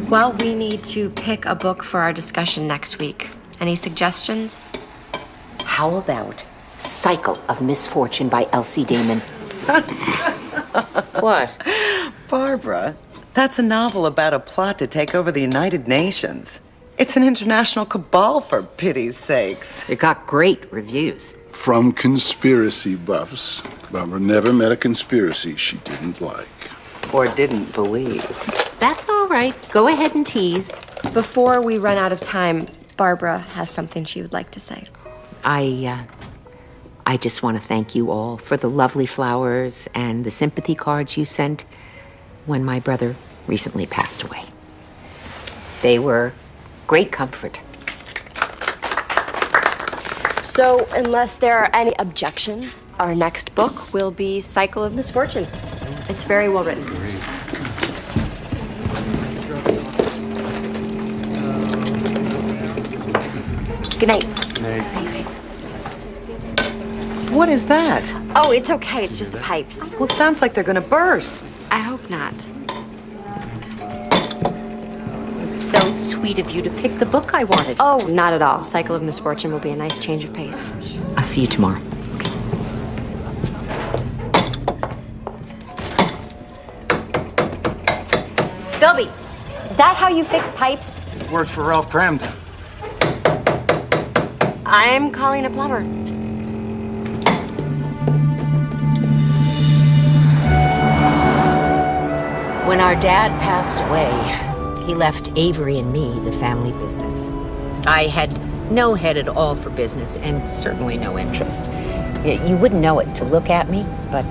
Well, we need to pick a book for our discussion next week. Any suggestions? How about Cycle of Misfortune by Elsie Damon? What? Barbara, that's a novel about a plot to take over the United Nations. It's an international cabal, for pity's sakes. It got great reviews. From conspiracy buffs. Barbara never met a conspiracy she didn't like. Or didn't believe. That's all right. Go ahead and tease. Before we run out of time, Barbara has something she would like to say. I just want to thank you all for the lovely flowers and the sympathy cards you sent when my brother recently passed away. They were great comfort. So, unless there are any objections, our next book will be Cycle of Misfortune. It's very well written. Good night. Good night. What is that? Oh, it's okay. It's just the pipes. Well, it sounds like they're gonna burst. I hope not. So sweet of you to pick the book I wanted. Oh, not at all. Cycle of Misfortune will be a nice change of pace. I'll see you tomorrow. Philby, is that how you fix pipes? Worked for Ralph Cramden. I'm calling a plumber. When our dad passed away, he left Avery and me the family business. I had no head at all for business and certainly no interest. You wouldn't know it to look at me, but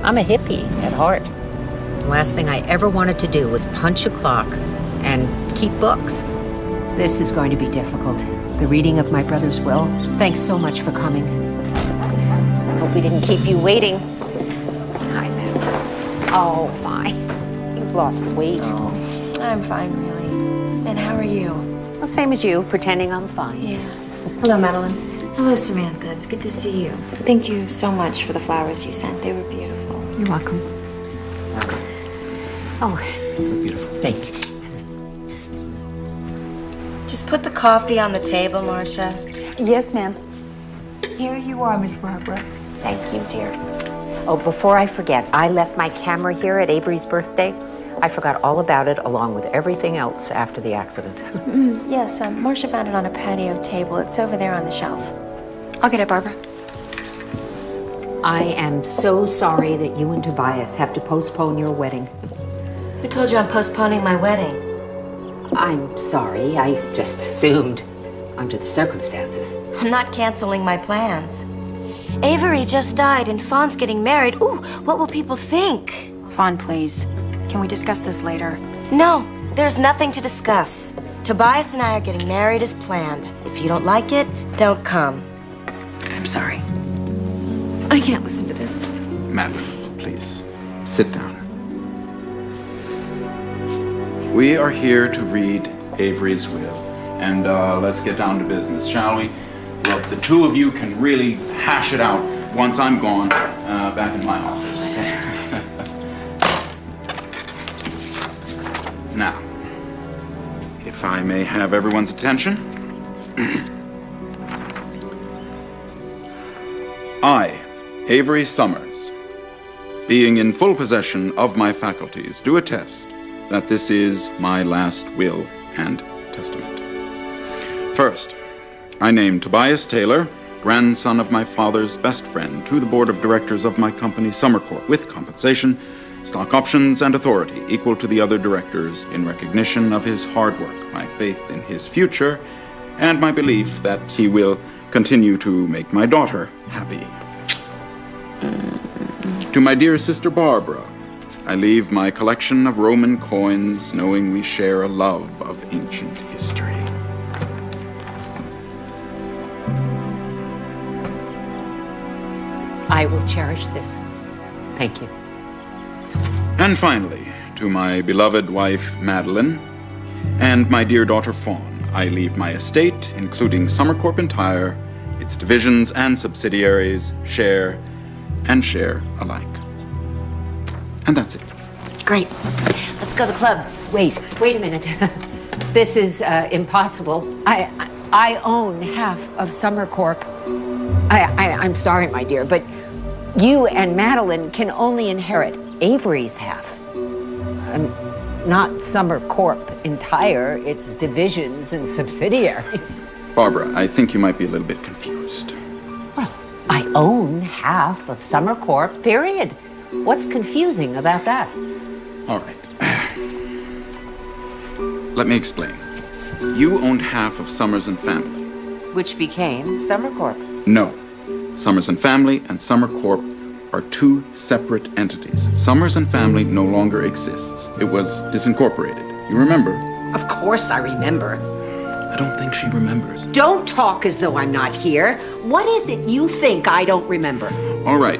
I'm a hippie at heart. The last thing I ever wanted to do was punch a clock and keep books. This is going to be difficult. The reading of my brother's will. Thanks so much for coming. I hope we didn't keep you waiting. Hi, Matt. Oh, my. You've lost weight. Oh, I'm fine, really. And how are you? Well, same as you, pretending I'm fine. Yeah. Hello, Madeline. Hello, Samantha. It's good to see you. Thank you so much for the flowers you sent. They were beautiful. You're welcome. Oh, Beautiful. thank you. Just put the coffee on the table, Marcia. Yes, ma'am. Here you are, Miss Barbara. Thank you, dear. Oh, before I forget, I left my camera here at Avery's birthday. I forgot all about it, along with everything else after the accident. Yes, Marcia found it on a patio table. It's over there on the shelf. I'll get it, Barbara. I am so sorry that you and Tobias have to postpone your wedding. Who told you I'm postponing my wedding? I'm sorry, I just assumed, under the circumstances. I'm not canceling my plans. Avery just died and Fawn's getting married. Ooh, what will people think? Fawn, please. Can we discuss this later? No, there's nothing to discuss. Tobias and I are getting married as planned. If you don't like it, don't come. I'm sorry. I can't listen to this. Madeline, please, sit down. We are here to read Avery's will. And let's get down to business, shall we? Look, the two of you can really hash it out once I'm gone back in my office. Now, if I may have everyone's attention. I, Avery Summers, being in full possession of my faculties, do attest that this is my last will and testament. First, I name Tobias Taylor, grandson of my father's best friend, to the board of directors of my company, Summercorp, with compensation, stock options, and authority equal to the other directors in recognition of his hard work, my faith in his future, and my belief that he will continue to make my daughter happy. To my dear sister Barbara, I leave my collection of Roman coins, knowing we share a love of ancient history. I will cherish this. Thank you. And finally, to my beloved wife, Madeline, and my dear daughter, Fawn, I leave my estate, including Summercorp entire, its divisions and subsidiaries, share and share alike. And that's it. Great. Let's go to the club. Wait a minute. This is impossible. I own half of Summer Corp. I'm sorry, my dear, but you and Madeline can only inherit Avery's half. Not Summer Corp entire, its divisions and subsidiaries. Barbara, I think you might be a little bit confused. Well, I own half of Summer Corp, period. What's confusing about that? All right. Let me explain. You owned half of Summers and Family. Which became Summer Corp. No. Summers and Family and Summer Corp are two separate entities. Summers and Family no longer exists. It was disincorporated. You remember? Of course I remember. I don't think she remembers. Don't talk as though I'm not here. What is it you think I don't remember? All right.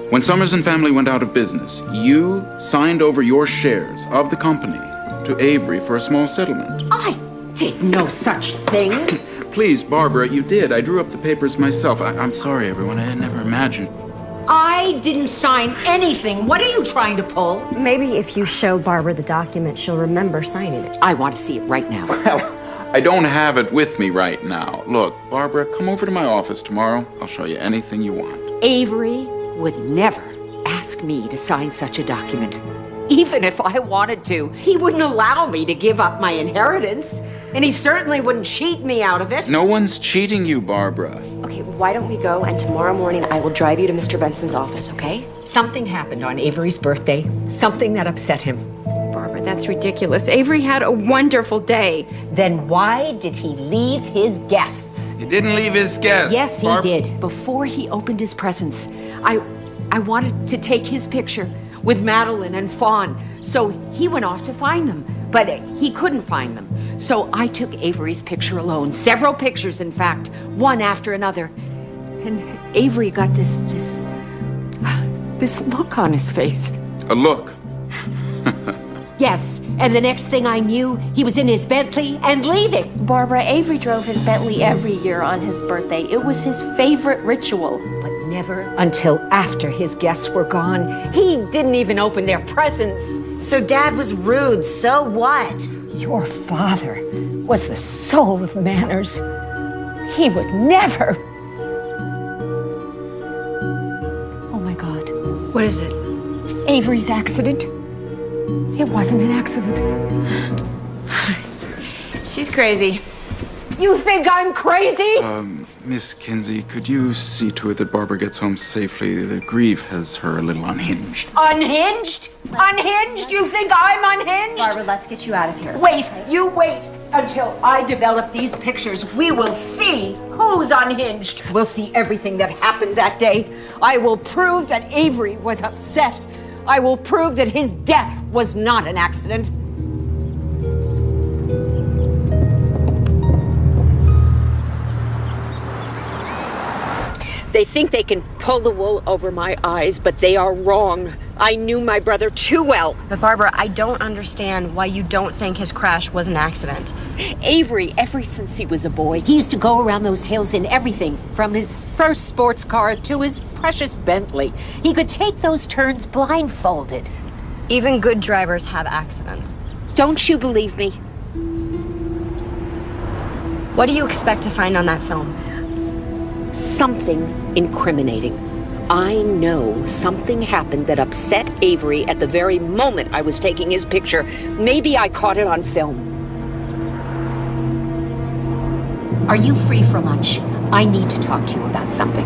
When Summers and Family went out of business, you signed over your shares of the company to Avery for a small settlement. I did no such thing. Please, Barbara, you did. I drew up the papers myself. I'm sorry, everyone. I had never imagined. I didn't sign anything. What are you trying to pull? Maybe if you show Barbara the document, she'll remember signing it. I want to see it right now. Well, I don't have it with me right now. Look, Barbara, come over to my office tomorrow. I'll show you anything you want. Avery would never ask me to sign such a document. Even if I wanted to, he wouldn't allow me to give up my inheritance. And he certainly wouldn't cheat me out of it. No one's cheating you, Barbara. Okay, why don't we go, and tomorrow morning I will drive you to Mr. Benson's office, okay? Something happened on Avery's birthday. Something that upset him. Barbara, that's ridiculous. Avery had a wonderful day. Then why did he leave his guests? He didn't leave his guests. Yes, he did. Before he opened his presents, I wanted to take his picture with Madeline and Fawn. So he went off to find them, but he couldn't find them. So I took Avery's picture alone, several pictures, in fact, one after another. And Avery got this look on his face. A look? Yes, and the next thing I knew, he was in his Bentley and leaving. Barbara, Avery drove his Bentley every year on his birthday. It was his favorite ritual. But never until after his guests were gone. He didn't even open their presents. So Dad was rude, so what? Your father was the soul of manners. He would never. Oh my God. What is it? Avery's accident. It wasn't an accident. She's crazy. You think I'm crazy? Miss Kinsey, could you see to it that Barbara gets home safely? The grief has her a little unhinged. Unhinged? Unhinged? You think I'm unhinged? Barbara, let's get you out of here. Wait, you wait until I develop these pictures. We will see who's unhinged. We'll see everything that happened that day. I will prove that Avery was upset. I will prove that his death was not an accident. They think they can pull the wool over my eyes, but they are wrong. I knew my brother too well. But Barbara, I don't understand why you don't think his crash was an accident. Avery, ever since he was a boy, he used to go around those hills in everything, from his first sports car to his precious Bentley. He could take those turns blindfolded. Even good drivers have accidents. Don't you believe me? What do you expect to find on that film? Something incriminating. I know something happened that upset Avery at the very moment I was taking his picture. Maybe I caught it on film. Are you free for lunch? I need to talk to you about something.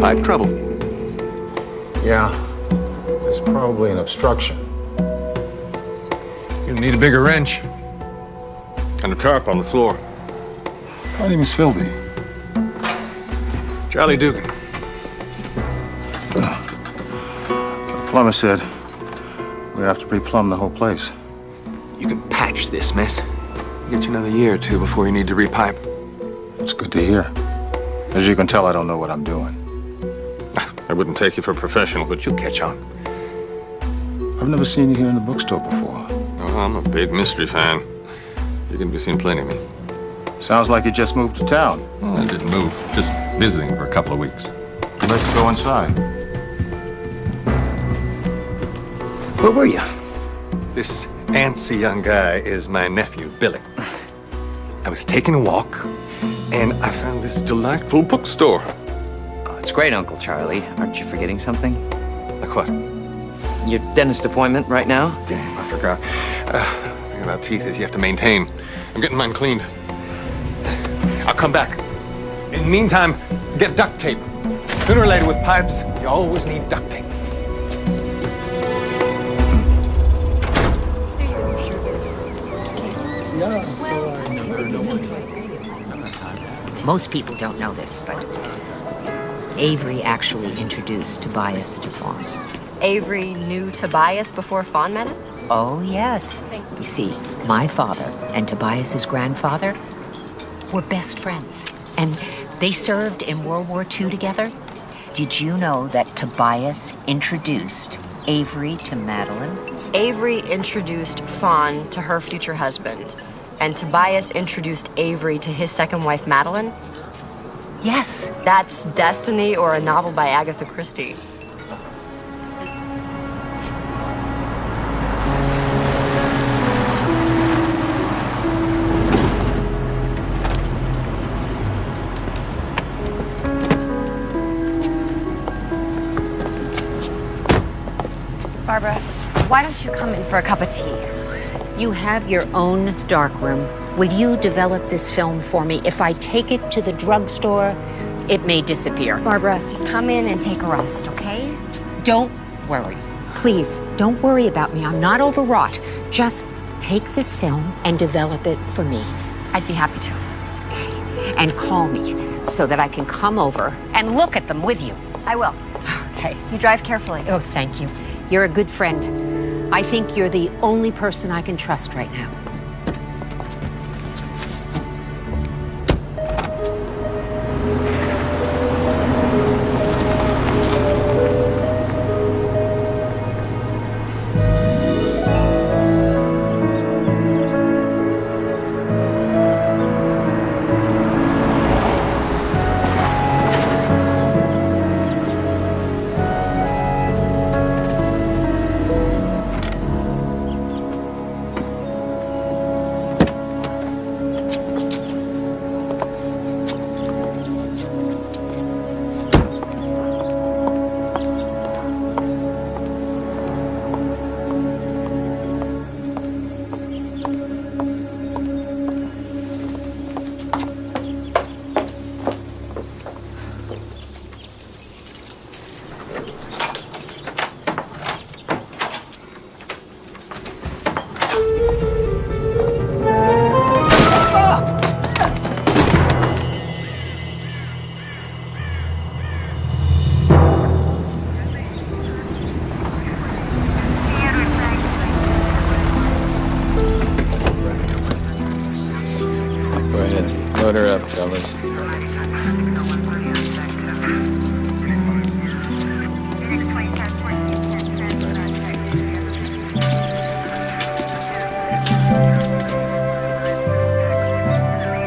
Pipe trouble. Yeah, there's probably an obstruction. You'll need a bigger wrench. And a tarp on the floor. My name is Philby. Charlie Dugan. The plumber said we have to replumb the whole place. You can patch this mess. Get you another year or two before you need to repipe. It's good to hear. As you can tell, I don't know what I'm doing. I wouldn't take you for a professional, but you'll catch on. I've never seen you here in the bookstore before. Oh, I'm a big mystery fan. You're going to be seeing plenty of me. Sounds like you just moved to town. Well, I didn't move, just visiting for a couple of weeks. Let's go inside. Where were you? This antsy young guy is my nephew, Billy. I was taking a walk, and I found this delightful bookstore. Oh, it's great, Uncle Charlie. Aren't you forgetting something? Like what? Your dentist appointment right now? Damn, I forgot. The thing about teeth is you have to maintain. I'm getting mine cleaned. I'll come back. In the meantime, get duct tape. Sooner or later with pipes, you always need duct tape. Most people don't know this, but Avery actually introduced Tobias to Fawn. Avery knew Tobias before Fawn met him? Oh, yes. You see, my father and Tobias's grandfather were best friends, and they served in World War II together. Did you know that Tobias introduced Avery to Madeline? Avery introduced Fawn to her future husband, and Tobias introduced Avery to his second wife, Madeline? Yes. That's destiny or a novel by Agatha Christie. Barbara, why don't you come in for a cup of tea? You have your own darkroom. Will you develop this film for me? If I take it to the drugstore, it may disappear. Barbara, just come in and take a rest, okay? Don't worry. Please, don't worry about me. I'm not overwrought. Just take this film and develop it for me. I'd be happy to. And call me so that I can come over and look at them with you. I will. Okay. You drive carefully. Oh, thank you. You're a good friend. I think you're the only person I can trust right now. Load her up, fellas.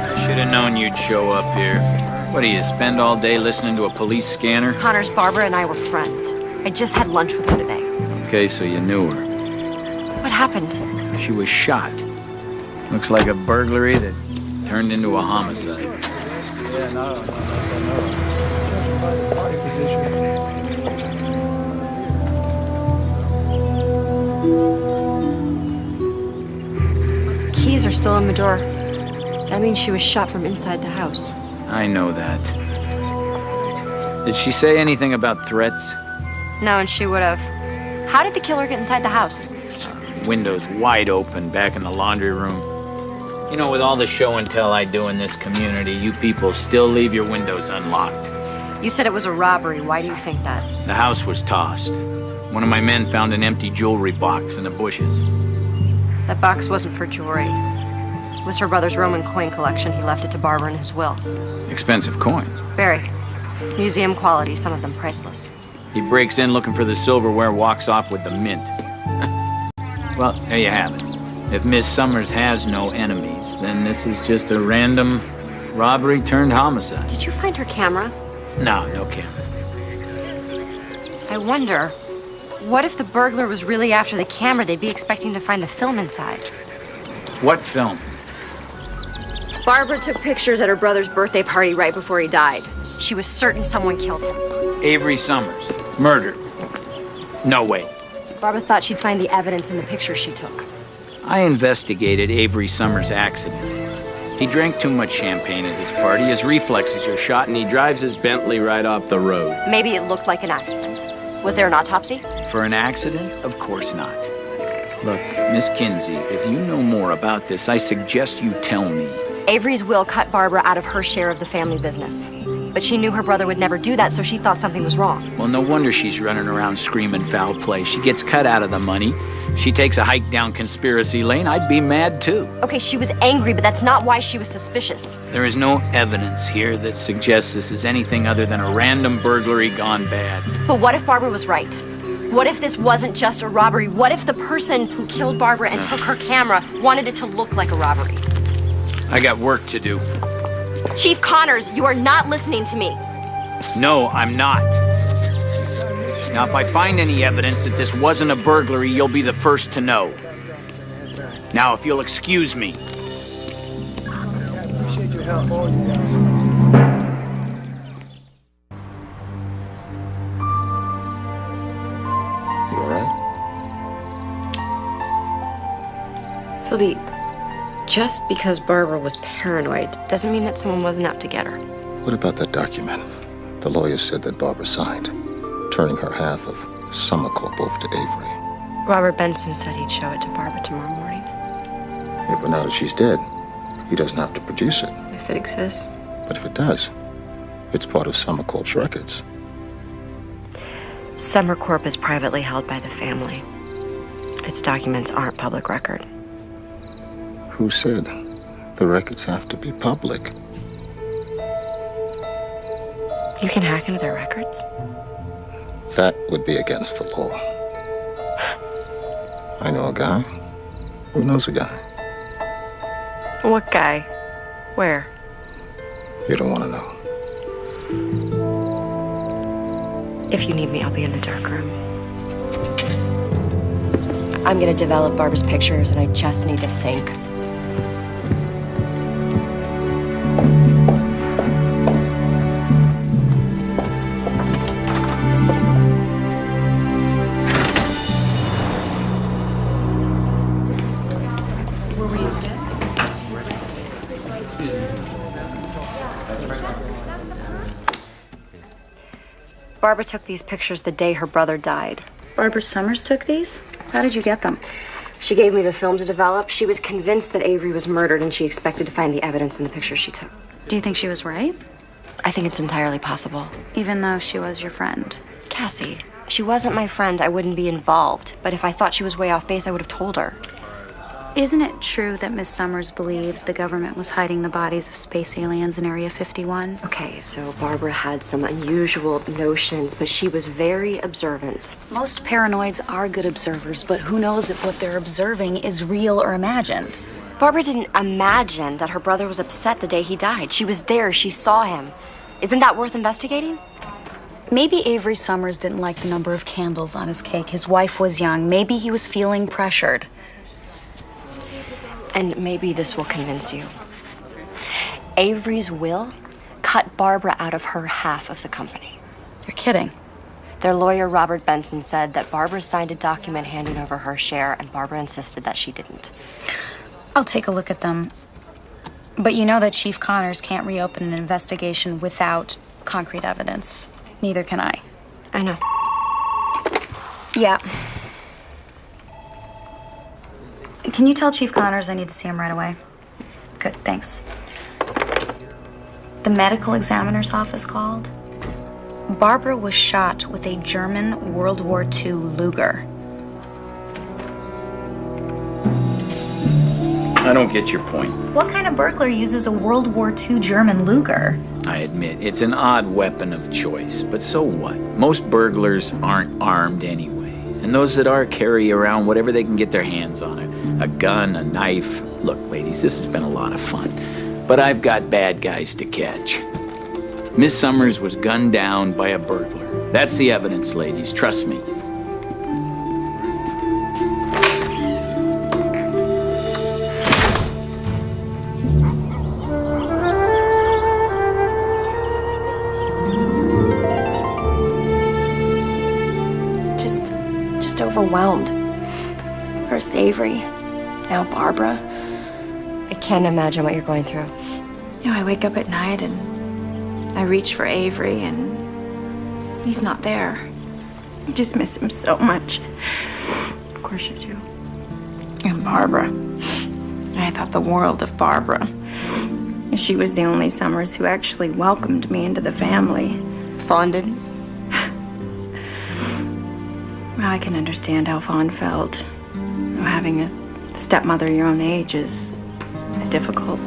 I should have known you'd show up here. What do you spend all day listening to a police scanner? Connor's Barbara and I were friends. I just had lunch with her today. Okay, so you knew her. What happened? She was shot. Looks like a burglary that turned into a homicide. Keys are still in the door. That means she was shot from inside the house. I know that. Did she say anything about threats? No, and she would have. How did the killer get inside the house? Windows wide open back in the laundry room. You know, with all the show and tell I do in this community, you people still leave your windows unlocked. You said it was a robbery. Why do you think that? The house was tossed. One of my men found an empty jewelry box in the bushes. That box wasn't for jewelry. It was her brother's Roman coin collection. He left it to Barbara in his will. Expensive coins. Very. Museum quality, some of them priceless. He breaks in looking for the silverware, walks off with the mint. Well, there you have it. If Miss Summers has no enemies, then this is just a random robbery turned homicide. Did you find her camera? No camera. I wonder, what if the burglar was really after the camera? They'd be expecting to find the film inside. What film? Barbara took pictures at her brother's birthday party right before he died. She was certain someone killed him. Avery Summers. Murdered. No way. Barbara thought she'd find the evidence in the pictures she took. I investigated Avery Summers' accident. He drank too much champagne at his party, his reflexes are shot, and he drives his Bentley right off the road. Maybe it looked like an accident. Was there an autopsy? For an accident? Of course not. Look, Miss Kinsey, if you know more about this, I suggest you tell me. Avery's will cut Barbara out of her share of the family business. But she knew her brother would never do that, so she thought something was wrong. Well, no wonder she's running around screaming foul play. She gets cut out of the money. She takes a hike down conspiracy lane. I'd be mad, too. Okay, she was angry, but that's not why she was suspicious. There is no evidence here that suggests this is anything other than a random burglary gone bad. But what if Barbara was right? What if this wasn't just a robbery? What if the person who killed Barbara and took her camera wanted it to look like a robbery? I got work to do. Chief Connors, you are not listening to me. No, I'm not. Now, if I find any evidence that this wasn't a burglary, you'll be the first to know. Now, if you'll excuse me. Appreciate your help, all you guys. You all right? Philby, just because Barbara was paranoid doesn't mean that someone wasn't out to get her. What about that document? The lawyer said that Barbara signed, turning her half of Summer Corp over to Avery. Robert Benson said he'd show it to Barbara tomorrow morning. Yeah, but now that she's dead, he doesn't have to produce it. If it exists. But if it does, it's part of Summer Corp's records. Summer Corp is privately held by the family. Its documents aren't public record. Who said the records have to be public? You can hack into their records? That would be against the law. I know a guy who knows a guy. What guy? Where? You don't want to know. If you need me, I'll be in the dark room. I'm gonna develop Barbara's pictures, and I just need to think. Barbara took these pictures the day her brother died. Barbara Summers took these? How did you get them? She gave me the film to develop. She was convinced that Avery was murdered, and she expected to find the evidence in the pictures she took. Do you think she was right? I think it's entirely possible. Even though she was your friend? Cassie, if she wasn't my friend, I wouldn't be involved. But if I thought she was way off base, I would have told her. Isn't it true that Miss Summers believed the government was hiding the bodies of space aliens in Area 51? Okay, so Barbara had some unusual notions, but she was very observant. Most paranoids are good observers, but who knows if what they're observing is real or imagined? Barbara didn't imagine that her brother was upset the day he died. She was there, she saw him. Isn't that worth investigating? Maybe Avery Summers didn't like the number of candles on his cake. His wife was young. Maybe he was feeling pressured. And maybe this will convince you. Avery's will cut Barbara out of her half of the company. You're kidding. Their lawyer, Robert Benson, said that Barbara signed a document handing over her share, and Barbara insisted that she didn't. I'll take a look at them. But you know that Chief Connors can't reopen an investigation without concrete evidence. Neither can I. I know. Yeah. Can you tell Chief Connors I need to see him right away? Good, thanks. The medical examiner's office called. Barbara was shot with a German World War II Luger. I don't get your point. What kind of burglar uses a World War II German Luger? I admit, it's an odd weapon of choice, but so what? Most burglars aren't armed anyway. And those that are carry around whatever they can get their hands on. A gun, a knife. Look, ladies, this has been a lot of fun. But I've got bad guys to catch. Miss Summers was gunned down by a burglar. That's the evidence, ladies. Trust me. Just overwhelmed. First Avery, now Barbara. I can't imagine what you're going through. You know, I wake up at night and I reach for Avery and he's not there. I just miss him so much. Of course you do. And Barbara. I thought the world of Barbara. She was the only Summers who actually welcomed me into the family. Fonded? Well, I can understand how Fawn felt. You know, having a stepmother your own age is difficult.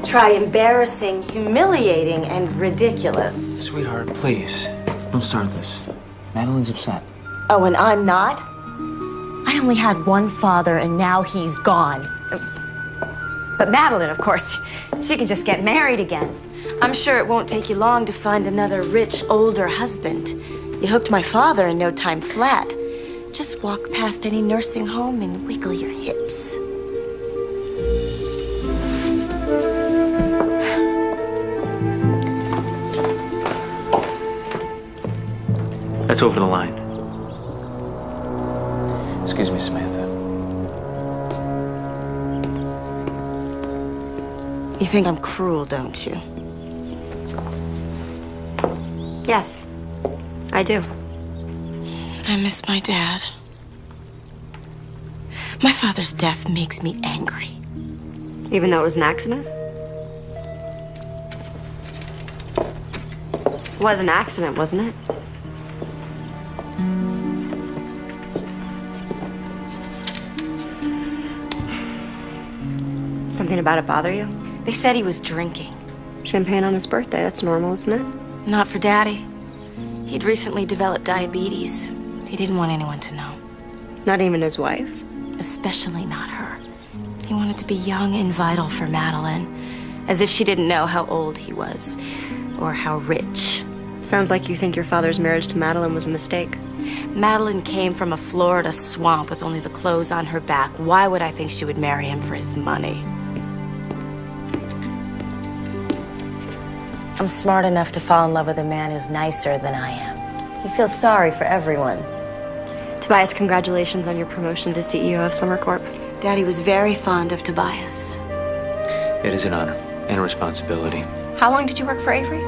Try embarrassing, humiliating, and ridiculous. Sweetheart, please. Don't start this. Madeline's upset. Oh, and I'm not? I only had one father, and now he's gone. But Madeline, of course, she can just get married again. I'm sure it won't take you long to find another rich, older husband. You hooked my father in no time flat. Just walk past any nursing home and wiggle your hips. That's over the line. Excuse me, Samantha. You think I'm cruel, don't you? Yes, I do. I miss my dad. My father's death makes me angry. Even though it was an accident? It was an accident, wasn't it? Something about it bother you? They said he was drinking. Champagne on his birthday, that's normal, isn't it? Not for Daddy. He'd recently developed diabetes. He didn't want anyone to know. Not even his wife? Especially not her. He wanted to be young and vital for Madeline, as if she didn't know how old he was, or how rich. Sounds like you think your father's marriage to Madeline was a mistake. Madeline came from a Florida swamp with only the clothes on her back. Why would I think she would marry him for his money? I'm smart enough to fall in love with a man who's nicer than I am. He feels sorry for everyone. Tobias, congratulations on your promotion to CEO of Summer Corp. Daddy was very fond of Tobias. It is an honor and a responsibility. How long did you work for Avery?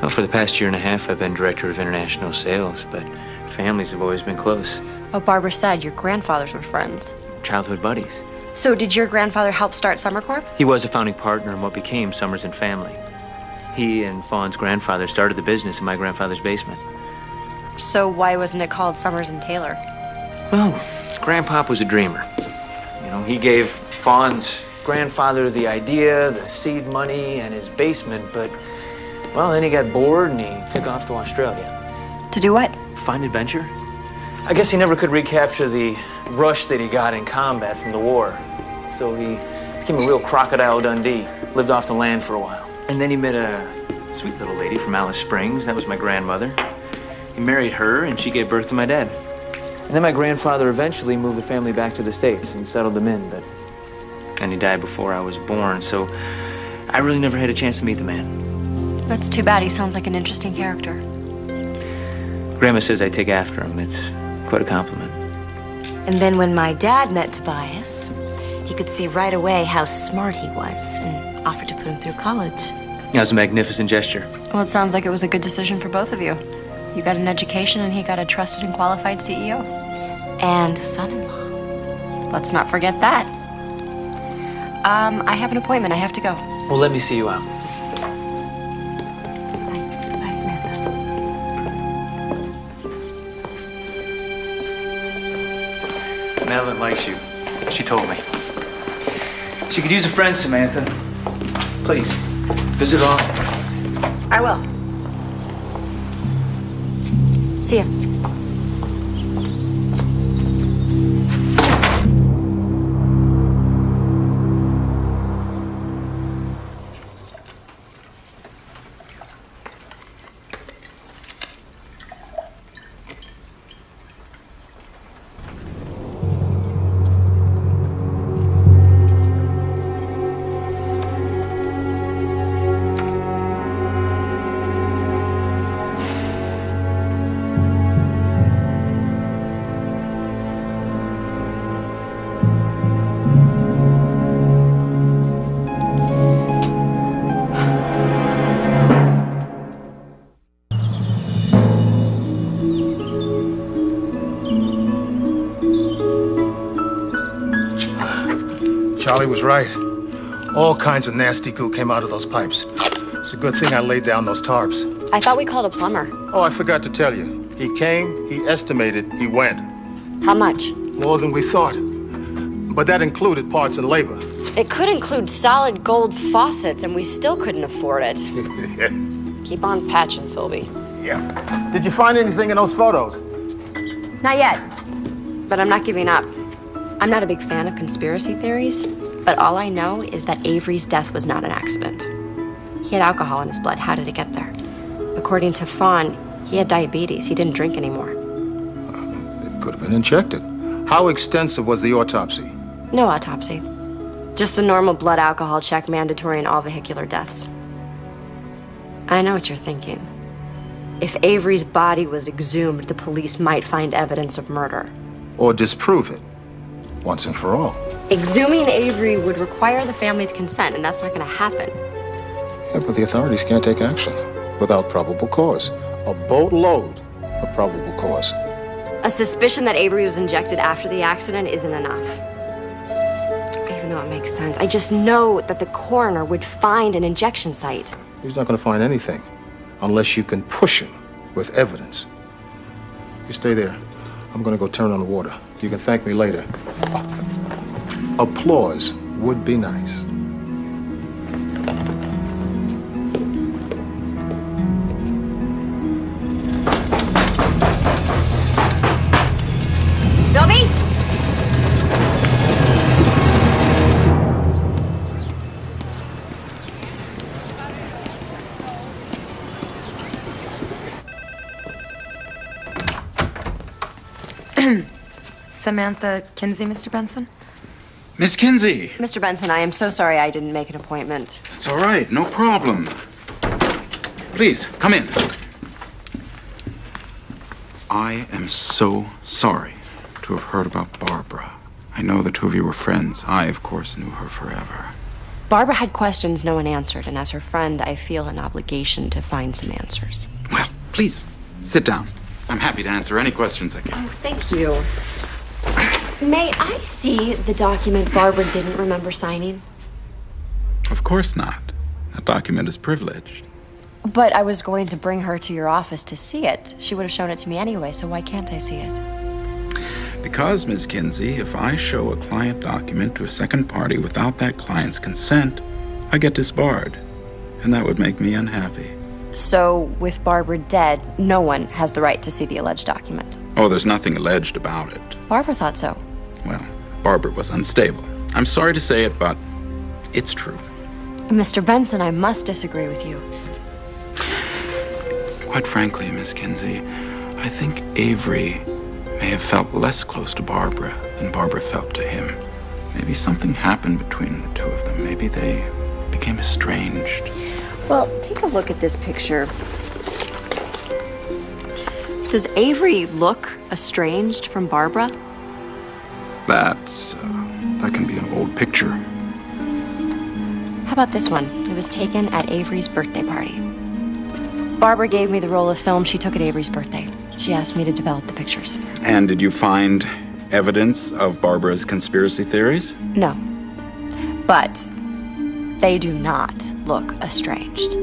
Well, for the past year and a half, I've been director of international sales, but families have always been close. Oh, Barbara said your grandfathers were friends. Childhood buddies. So did your grandfather help start Summer Corp? He was a founding partner in what became Summers and Family. He and Fawn's grandfather started the business in my grandfather's basement. So why wasn't it called Summers and Taylor? Well, Grandpop was a dreamer. You know, he gave Fawn's grandfather the idea, the seed money, and his basement, but, well, then he got bored and he took off to Australia. To do what? Find adventure. I guess he never could recapture the rush that he got in combat from the war. So he became a real Crocodile Dundee, lived off the land for a while. And then he met a sweet little lady from Alice Springs. That was my grandmother. He married her, and she gave birth to my dad. And then my grandfather eventually moved the family back to the States and settled them in, and he died before I was born, so I really never had a chance to meet the man. That's too bad. He sounds like an interesting character. Grandma says I take after him. It's quite a compliment. And then when my dad met Tobias, he could see right away how smart he was and offered to put him through college. That was a magnificent gesture. Well, it sounds like it was a good decision for both of you. You got an education and he got a trusted and qualified CEO. And a son-in-law. Let's not forget that. I have an appointment. I have to go. Well, let me see you out. Bye, Samantha. Madeline likes you. She told me. She could use a friend, Samantha. Please, visit often. I will. See ya. Charlie was right. All kinds of nasty goo came out of those pipes. It's a good thing I laid down those tarps. I thought we called a plumber. Oh, I forgot to tell you. He came, he estimated, he went. How much? More than we thought. But that included parts and labor. It could include solid gold faucets, and we still couldn't afford it. Keep on patching, Philby. Yeah. Did you find anything in those photos? Not yet, but I'm not giving up. I'm not a big fan of conspiracy theories, but all I know is that Avery's death was not an accident. He had alcohol in his blood. How did it get there? According to Fawn, he had diabetes. He didn't drink anymore. It could have been injected. How extensive was the autopsy? No autopsy. Just the normal blood alcohol check mandatory in all vehicular deaths. I know what you're thinking. If Avery's body was exhumed, the police might find evidence of murder. Or disprove it, once and for all. Exhuming Avery would require the family's consent, and that's not going to happen. Yeah, but the authorities can't take action without probable cause. A boatload of probable cause. A suspicion that Avery was injected after the accident isn't enough. Even though it makes sense, I just know that the coroner would find an injection site. He's not going to find anything unless you can push him with evidence. You stay there. I'm going to go turn on the water. You can thank me later. Applause would be nice. Sylvie? Samantha Kinsey, Mr. Benson? Miss Kinsey. Mr. Benson, I am so sorry I didn't make an appointment. It's all right, no problem. Please, come in. I am so sorry to have heard about Barbara. I know the two of you were friends. I, of course, knew her forever. Barbara had questions no one answered, and as her friend, I feel an obligation to find some answers. Well, please, sit down. I'm happy to answer any questions I can. Oh, thank you. May I see the document Barbara didn't remember signing? Of course not. That document is privileged. But I was going to bring her to your office to see it. She would have shown it to me anyway, so why can't I see it? Because, Ms. Kinsey, if I show a client document to a second party without that client's consent, I get disbarred. And that would make me unhappy. So, with Barbara dead, no one has the right to see the alleged document. Oh, there's nothing alleged about it. Barbara thought so. Well, Barbara was unstable. I'm sorry to say it, but it's true. Mr. Benson, I must disagree with you. Quite frankly, Miss Kinsey, I think Avery may have felt less close to Barbara than Barbara felt to him. Maybe something happened between the two of them. Maybe they became estranged. Well, take a look at this picture. Does Avery look estranged from Barbara? That can be an old picture. How about this one? It was taken at Avery's birthday party. Barbara gave me the roll of film she took at Avery's birthday. She asked me to develop the pictures. And did you find evidence of Barbara's conspiracy theories? No. But they do not look estranged.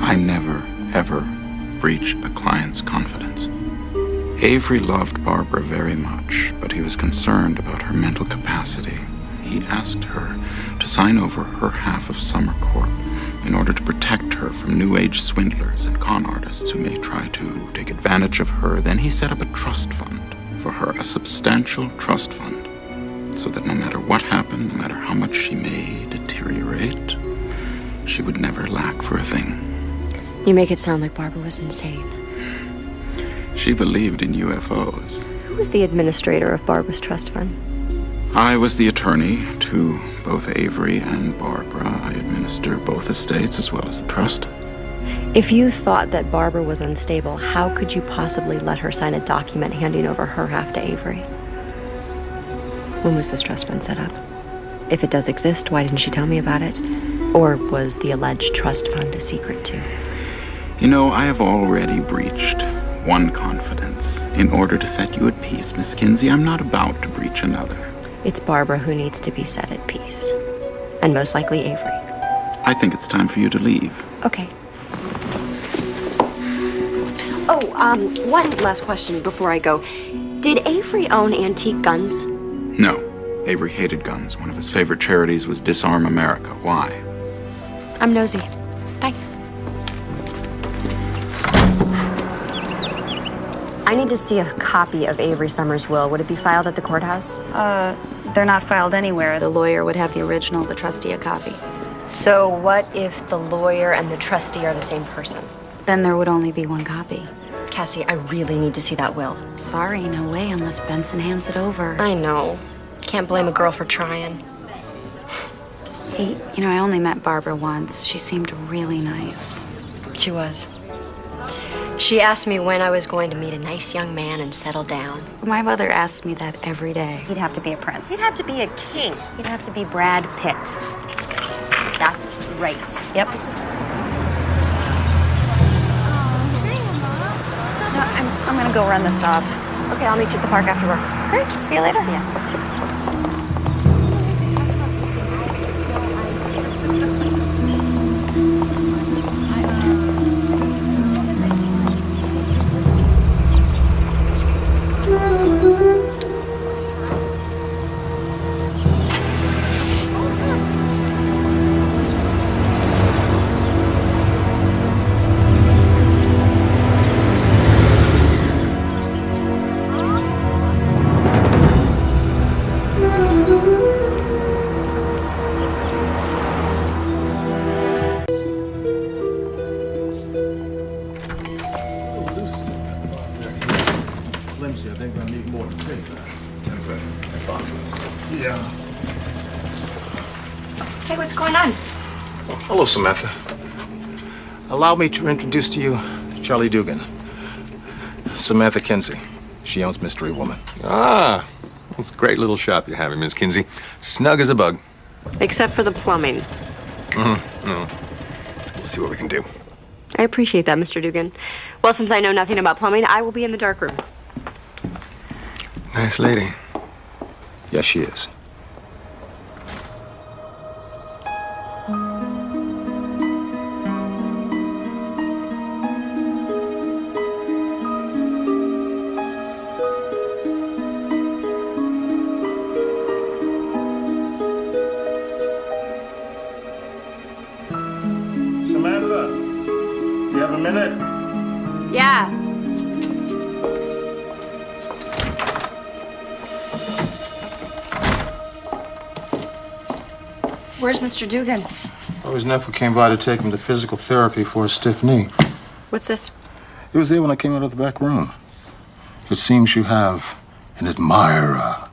I never, ever breach a client's confidence. Avery loved Barbara very much, but he was concerned about her mental capacity. He asked her to sign over her half of Summer Corp in order to protect her from New Age swindlers and con artists who may try to take advantage of her. Then he set up a trust fund for her, a substantial trust fund, so that no matter what happened, no matter how much she may deteriorate, she would never lack for a thing. You make it sound like Barbara was insane. She believed in UFOs. Who was the administrator of Barbara's trust fund? I was the attorney to both Avery and Barbara. I administer both estates as well as the trust. If you thought that Barbara was unstable, how could you possibly let her sign a document handing over her half to Avery? When was this trust fund set up? If it does exist, why didn't she tell me about it? Or was the alleged trust fund a secret too? You know, I have already breached one confidence. In order to set you at peace, Miss Kinsey, I'm not about to breach another. It's Barbara who needs to be set at peace. And most likely Avery. I think it's time for you to leave. Okay. Oh, one last question before I go. Did Avery own antique guns? No. Avery hated guns. One of his favorite charities was Disarm America. Why? I'm nosy. Bye. I need to see a copy of Avery Summers' will. Would it be filed at the courthouse? They're not filed anywhere. The lawyer would have the original, the trustee a copy. So what if the lawyer and the trustee are the same person? Then there would only be one copy. Cassie, I really need to see that will. Sorry, no way unless Benson hands it over. I know. Can't blame a girl for trying. Hey, you know, I only met Barbara once. She seemed really nice. She was. She asked me when I was going to meet a nice young man and settle down. My mother asked me that every day. He'd have to be a prince. He'd have to be a king. He'd have to be Brad Pitt. That's right. Yep. No, I'm gonna go run this off. Okay, I'll meet you at the park after work. Great. See you later. See ya. Flimsy, I think I need more to take. Temper and boxes. Yeah. Hey, what's going on? Hello, Samantha. Allow me to introduce to you Charlie Dugan. Samantha Kinsey. She owns Mystery Woman. Ah, it's a great little shop you're having, Miss Kinsey. Snug as a bug. Except for the plumbing. We'll see what we can do. I appreciate that, Mr. Dugan. Well, since I know nothing about plumbing, I will be in the dark room. Nice lady. Yes, she is. Samantha, you have a minute? Yeah. Where's Mr. Dugan? Oh, his nephew came by to take him to physical therapy for a stiff knee. What's this? He was there when I came out of the back room. It seems you have an admirer.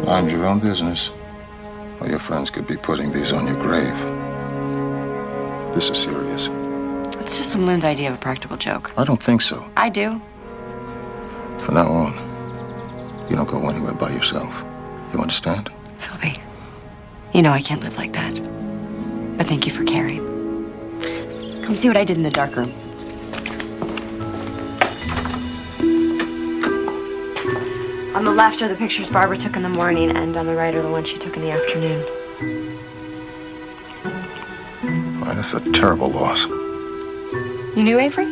Mind your own business, or your friends could be putting these on your grave. This is serious. It's just some loon's idea of a practical joke. I don't think so. I do. From now on, you don't go anywhere by yourself. You understand? Philby, You know I can't live like that. But thank you for caring. Come see what I did in the dark room. On the left are the pictures Barbara took in the morning, and on the right are the ones she took in the afternoon. Well, that's a terrible loss. You knew Avery?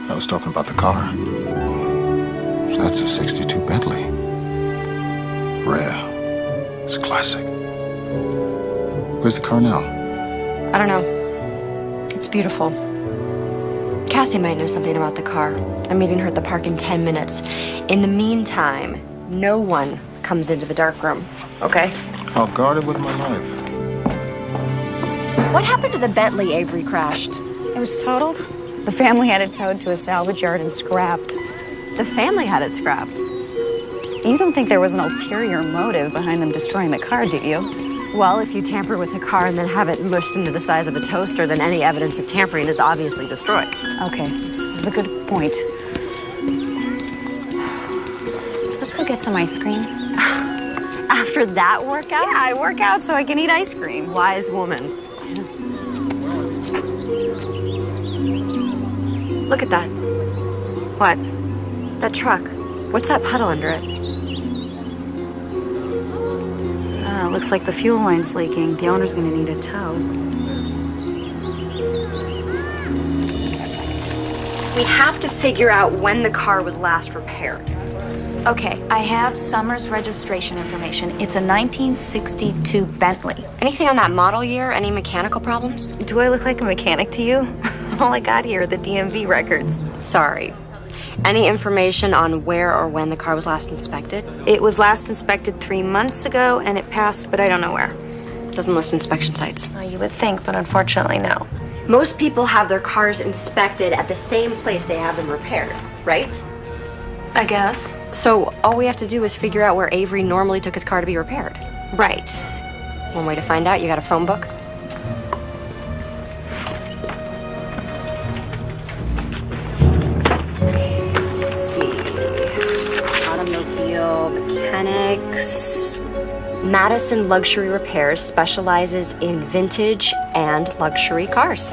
I was talking about the car. That's a 62 Bentley. Rare. It's classic. Where's the car now? I don't know. It's beautiful. Cassie might know something about the car. I'm meeting her at the park in 10 minutes. In the meantime, no one comes into the dark room, okay? I'll guard it with my life. What happened to the Bentley Avery crashed? It was totaled. The family had it towed to a salvage yard and scrapped. The family had it scrapped? You don't think there was an ulterior motive behind them destroying the car, do you? Well, if you tamper with a car and then have it mushed into the size of a toaster, then any evidence of tampering is obviously destroyed. Okay, this is a good point. Let's go get some ice cream. After that workout? Yeah, I work out so I can eat ice cream. Wise woman. Look at that. What? That truck. What's that puddle under it? Looks like the fuel line's leaking. The owner's gonna need a tow. We have to figure out when the car was last repaired. Okay, I have Summer's registration information. It's a 1962 Bentley. Anything on that model year? Any mechanical problems? Do I look like a mechanic to you? All I got here are the DMV records. Sorry. Any information on where or when the car was last inspected? It was last inspected 3 months ago, and it passed, but I don't know where. Doesn't list inspection sites. You would think, but unfortunately, no. Most people have their cars inspected at the same place they have them repaired, right? I guess. So all we have to do is figure out where Avery normally took his car to be repaired. Right. One way to find out, you got a phone book? Automobile Mechanics. Madison Luxury Repairs specializes in vintage and luxury cars.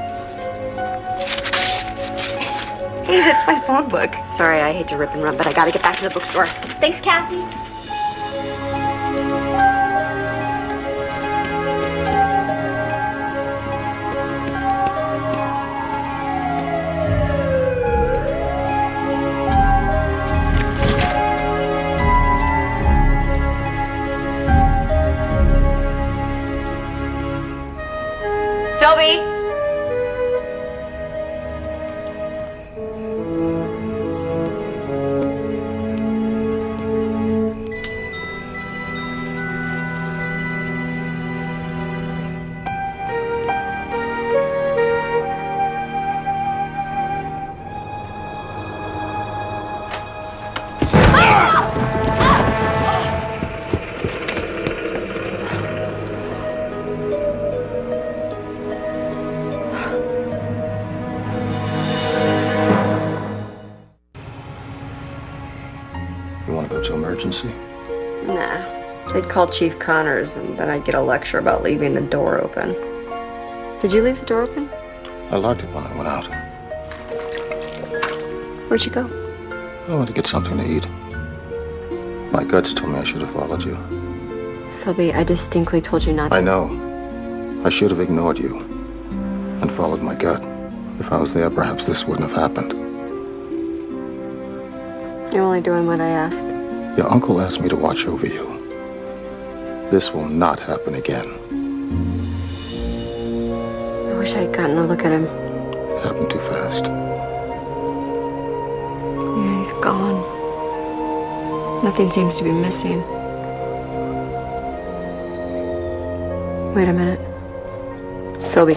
Hey, that's my phone book. Sorry, I hate to rip and run, but I gotta get back to the bookstore. Thanks, Cassie. Philby! You want to go to emergency? Nah. They'd call Chief Connors, and then I'd get a lecture about leaving the door open. Did you leave the door open? I locked it when I went out. Where'd you go? I went to get something to eat. My guts told me I should have followed you. Philby, I distinctly told you not to. I know. I should have ignored you and followed my gut. If I was there, perhaps this wouldn't have happened. You're only doing what I asked. Your uncle asked me to watch over you. This will not happen again. I wish I'd gotten a look at him. It happened too fast. Yeah, he's gone. Nothing seems to be missing. Wait a minute. Philby.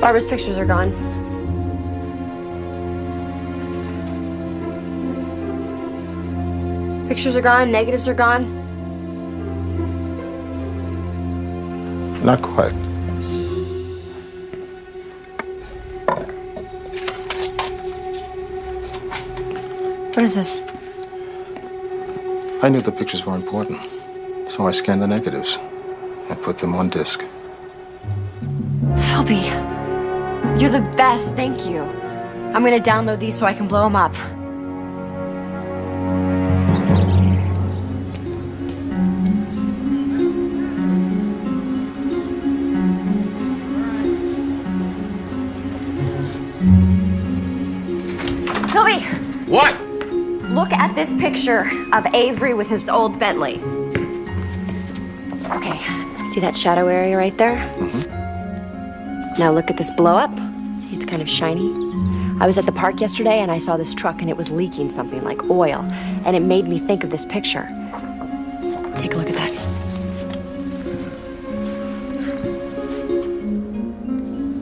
Barbara's pictures are gone. Pictures are gone, negatives are gone. Not quite. What is this? I knew the pictures were important, so I scanned the negatives and put them on disk. Philby, you're the best, thank you. I'm gonna download these so I can blow them up. Philby! What? Look at this picture of Avery with his old Bentley. Okay, see that shadow area right there? Now look at this blow up. See, it's kind of shiny. I was at the park yesterday and I saw this truck and it was leaking something like oil. And it made me think of this picture. Take a look at that.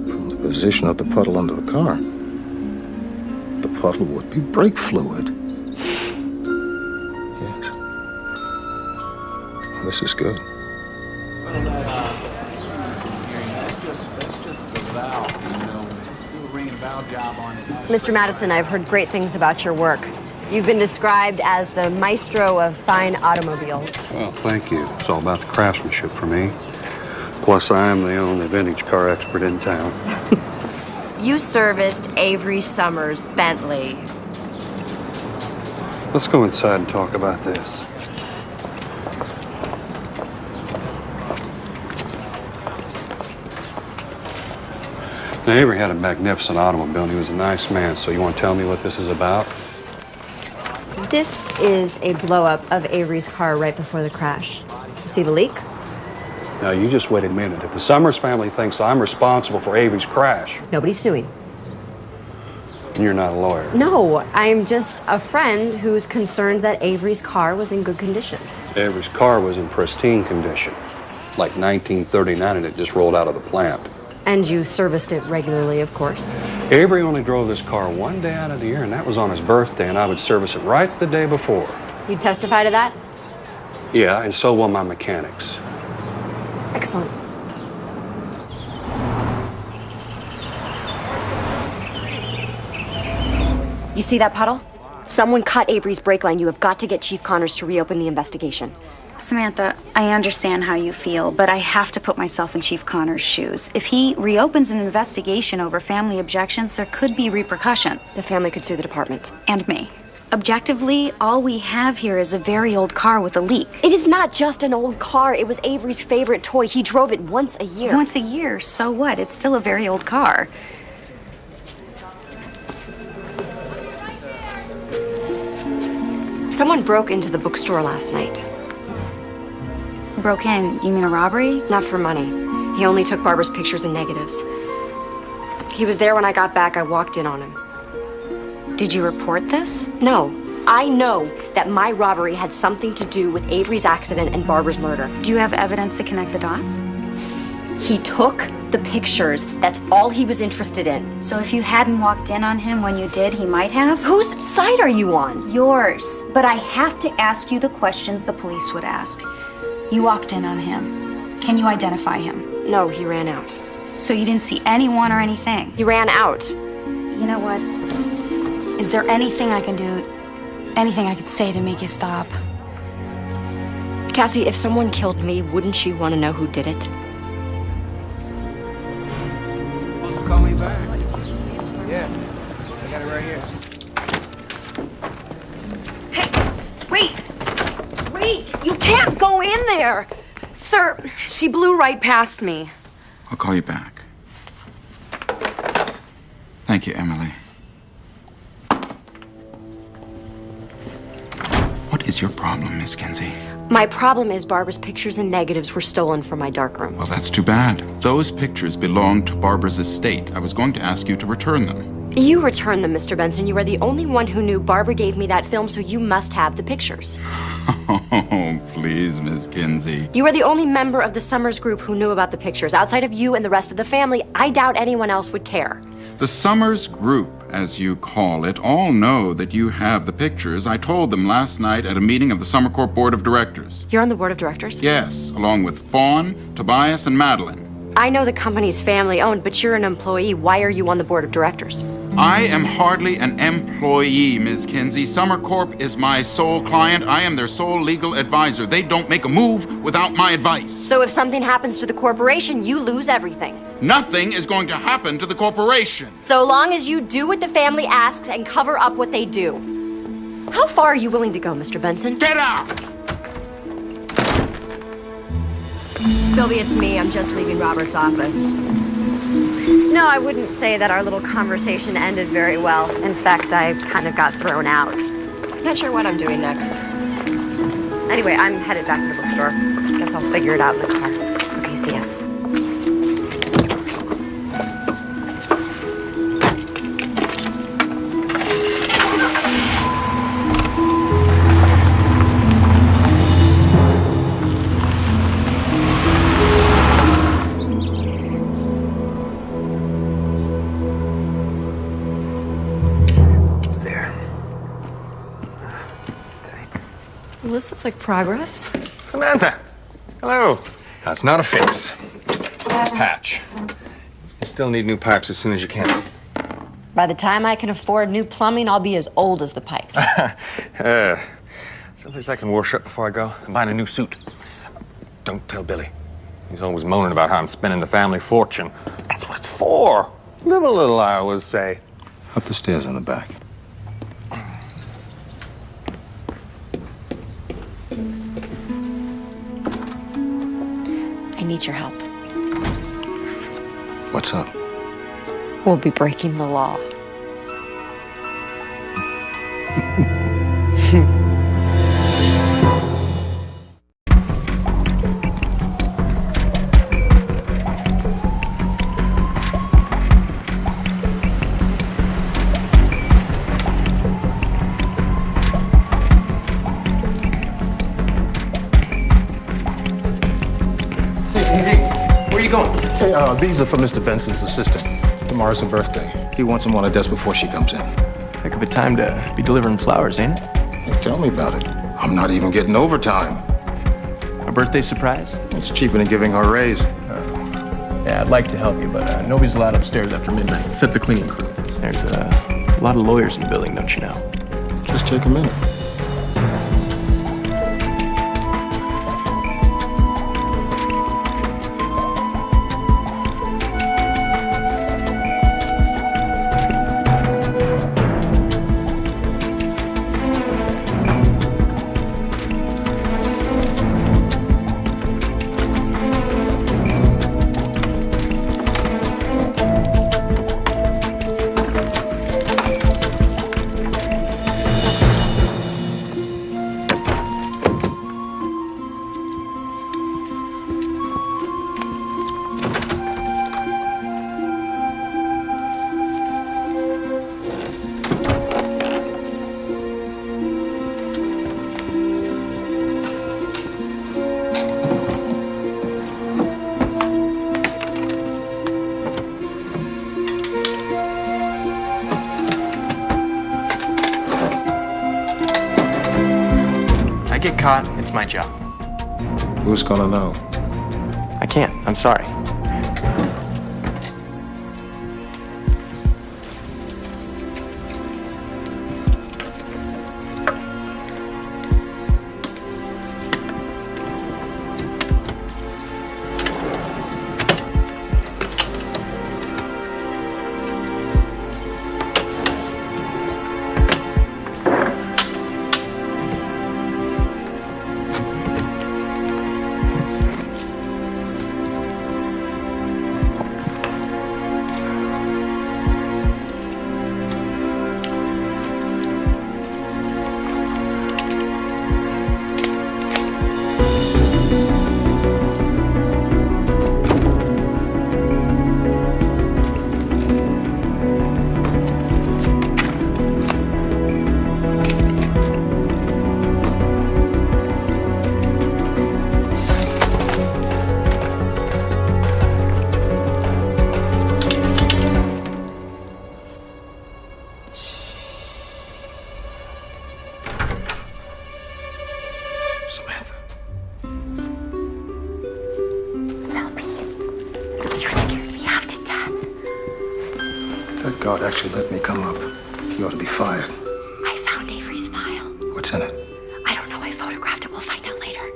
From the position of the puddle under the car, the puddle would be brake fluid. Yes. This is good. That's just the valve, you know. Do a ring and valve job on it. Mr. Madison, I've heard great things about your work. You've been described as the maestro of fine automobiles. Well, thank you. It's all about the craftsmanship for me. Plus, I am the only vintage car expert in town. You serviced Avery Summers' Bentley. Let's go inside and talk about this. Now, Avery had a magnificent automobile, and he was a nice man, so you want to tell me what this is about? This is a blow-up of Avery's car right before the crash. You see the leak? Now, you just wait a minute. If the Summers family thinks I'm responsible for Avery's crash, Nobody's suing. then you're not a lawyer. No, I'm just a friend who's concerned that Avery's car was in good condition. Avery's car was in pristine condition, like 1939, and it just rolled out of the plant. And you serviced it regularly, of course. Avery only drove this car one day out of the year, and that was on his birthday, and I would service it right the day before. You'd testify to that? Yeah, and so will my mechanics. Excellent. You see that puddle? Someone cut Avery's brake line. You have got to get Chief Connors to reopen the investigation. Samantha, I understand how you feel, but I have to put myself in Chief Connors' shoes. If he reopens an investigation over family objections, there could be repercussions. The family could sue the department. And me. Objectively, all we have here is a very old car with a leak. It is not just an old car. It was Avery's favorite toy. He drove it once a year. Once a year? So what? It's still a very old car. Someone broke into the bookstore last night. Broke in? You mean a robbery? Not for money. He only took Barbara's pictures and negatives. He was there when I got back. I walked in on him. Did you report this? No. I know that my robbery had something to do with Avery's accident and Barbara's murder. Do you have evidence to connect the dots? He took the pictures. That's all he was interested in. So if you hadn't walked in on him when you did, he might have? Whose side are you on? Yours. But I have to ask you the questions the police would ask. You walked in on him. Can you identify him? No, he ran out. So you didn't see anyone or anything? He ran out. You know what? Is there anything I can do, anything I could say to make you stop? Cassie, if someone killed me, wouldn't you want to know who did it? Call me back. Yeah, I got it right here. Wait! You can't go in there! Sir, she blew right past me. I'll call you back. Thank you, Emily. What is your problem, Miss Kinsey? My problem is Barbara's pictures and negatives were stolen from my darkroom. Well, that's too bad. Those pictures belonged to Barbara's estate. I was going to ask you to return them. You returned them, Mr. Benson. You are the only one who knew Barbara gave me that film, so you must have the pictures. Oh, please, Miss Kinsey. You are the only member of the Summers group who knew about the pictures. Outside of you and the rest of the family, I doubt anyone else would care. The Summers group, as you call it, all know that you have the pictures. I told them last night at a meeting of the Summer Corp Board of Directors. You're on the board of directors? Yes, along with Fawn, Tobias, and Madeline. I know the company's family-owned, but you're an employee. Why are you on the board of directors? I am hardly an employee, Ms. Kinsey. Summer Corp is my sole client. I am their sole legal advisor. They don't make a move without my advice. So if something happens to the corporation, you lose everything. Nothing is going to happen to the corporation. So long as you do what the family asks and cover up what they do. How far are you willing to go, Mr. Benson? Get out! Sylvie, it's me. I'm just leaving Robert's office. No, I wouldn't say that our little conversation ended very well. In fact, I kind of got thrown out. Not sure what I'm doing next. Anyway, I'm headed back to the bookstore. Guess I'll figure it out in the car. Okay, see ya. Well, this looks like progress. Samantha! Hello. That's not a fix. Patch. You still need new pipes as soon as you can. By the time I can afford new plumbing, I'll be as old as the pipes. Someplace I can wash up before I go. I'm buying a new suit. Don't tell Billy. He's always moaning about how I'm spending the family fortune. That's what it's for. Live a little, I always say. Up the stairs in the back. I need your help. What's up? We'll be breaking the law. Where are you going? Hey, these are for Mr. Benson's assistant. Tomorrow's her birthday. He wants them on a desk before she comes in. Heck of a time to be delivering flowers, ain't it? Hey, tell me about it. I'm not even getting overtime. A birthday surprise? It's cheaper than giving her a raise. Yeah, I'd like to help you, but nobody's allowed upstairs after midnight, except the cleaning crew. There's a lot of lawyers in the building, don't you know? Just take a minute. Get caught, it's my job. Who's gonna know? I can't, I'm sorry. That guard actually let me come up. He ought to be fired. I found Avery's file. What's in it? I don't know. I photographed it. We'll find out later.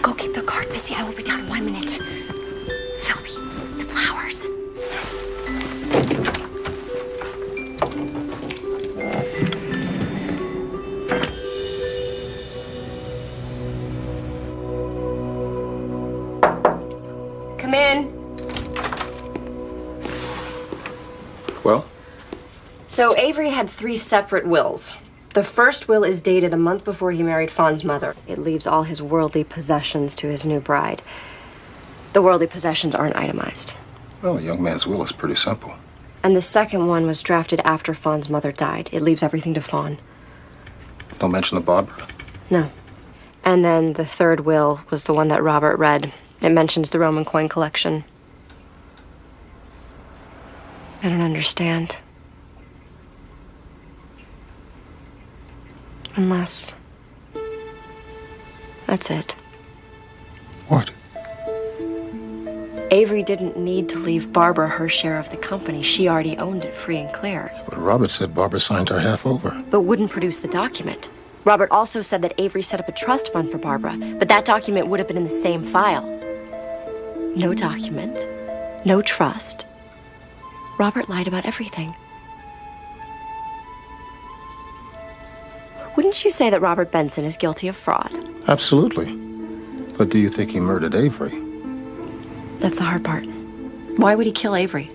Go keep the card busy. I will be down in 1 minute. Philby, the flowers. Come in. Well? So Avery had 3 separate wills. The first will is dated a month before he married Fawn's mother. It leaves all his worldly possessions to his new bride. The worldly possessions aren't itemized. Well, a young man's will is pretty simple. And the second one was drafted after Fawn's mother died. It leaves everything to Fawn. Don't mention the Barbara. No. And then the third will was the one that Robert read. It mentions the Roman coin collection. I don't understand. Unless... that's it. What? Avery didn't need to leave Barbara her share of the company. She already owned it free and clear. But Robert said Barbara signed her half over. But wouldn't produce the document. Robert also said that Avery set up a trust fund for Barbara, but that document would have been in the same file. No document, no trust. Robert lied about everything. Wouldn't you say that Robert Benson is guilty of fraud? Absolutely. But do you think he murdered Avery? That's the hard part. Why would he kill Avery?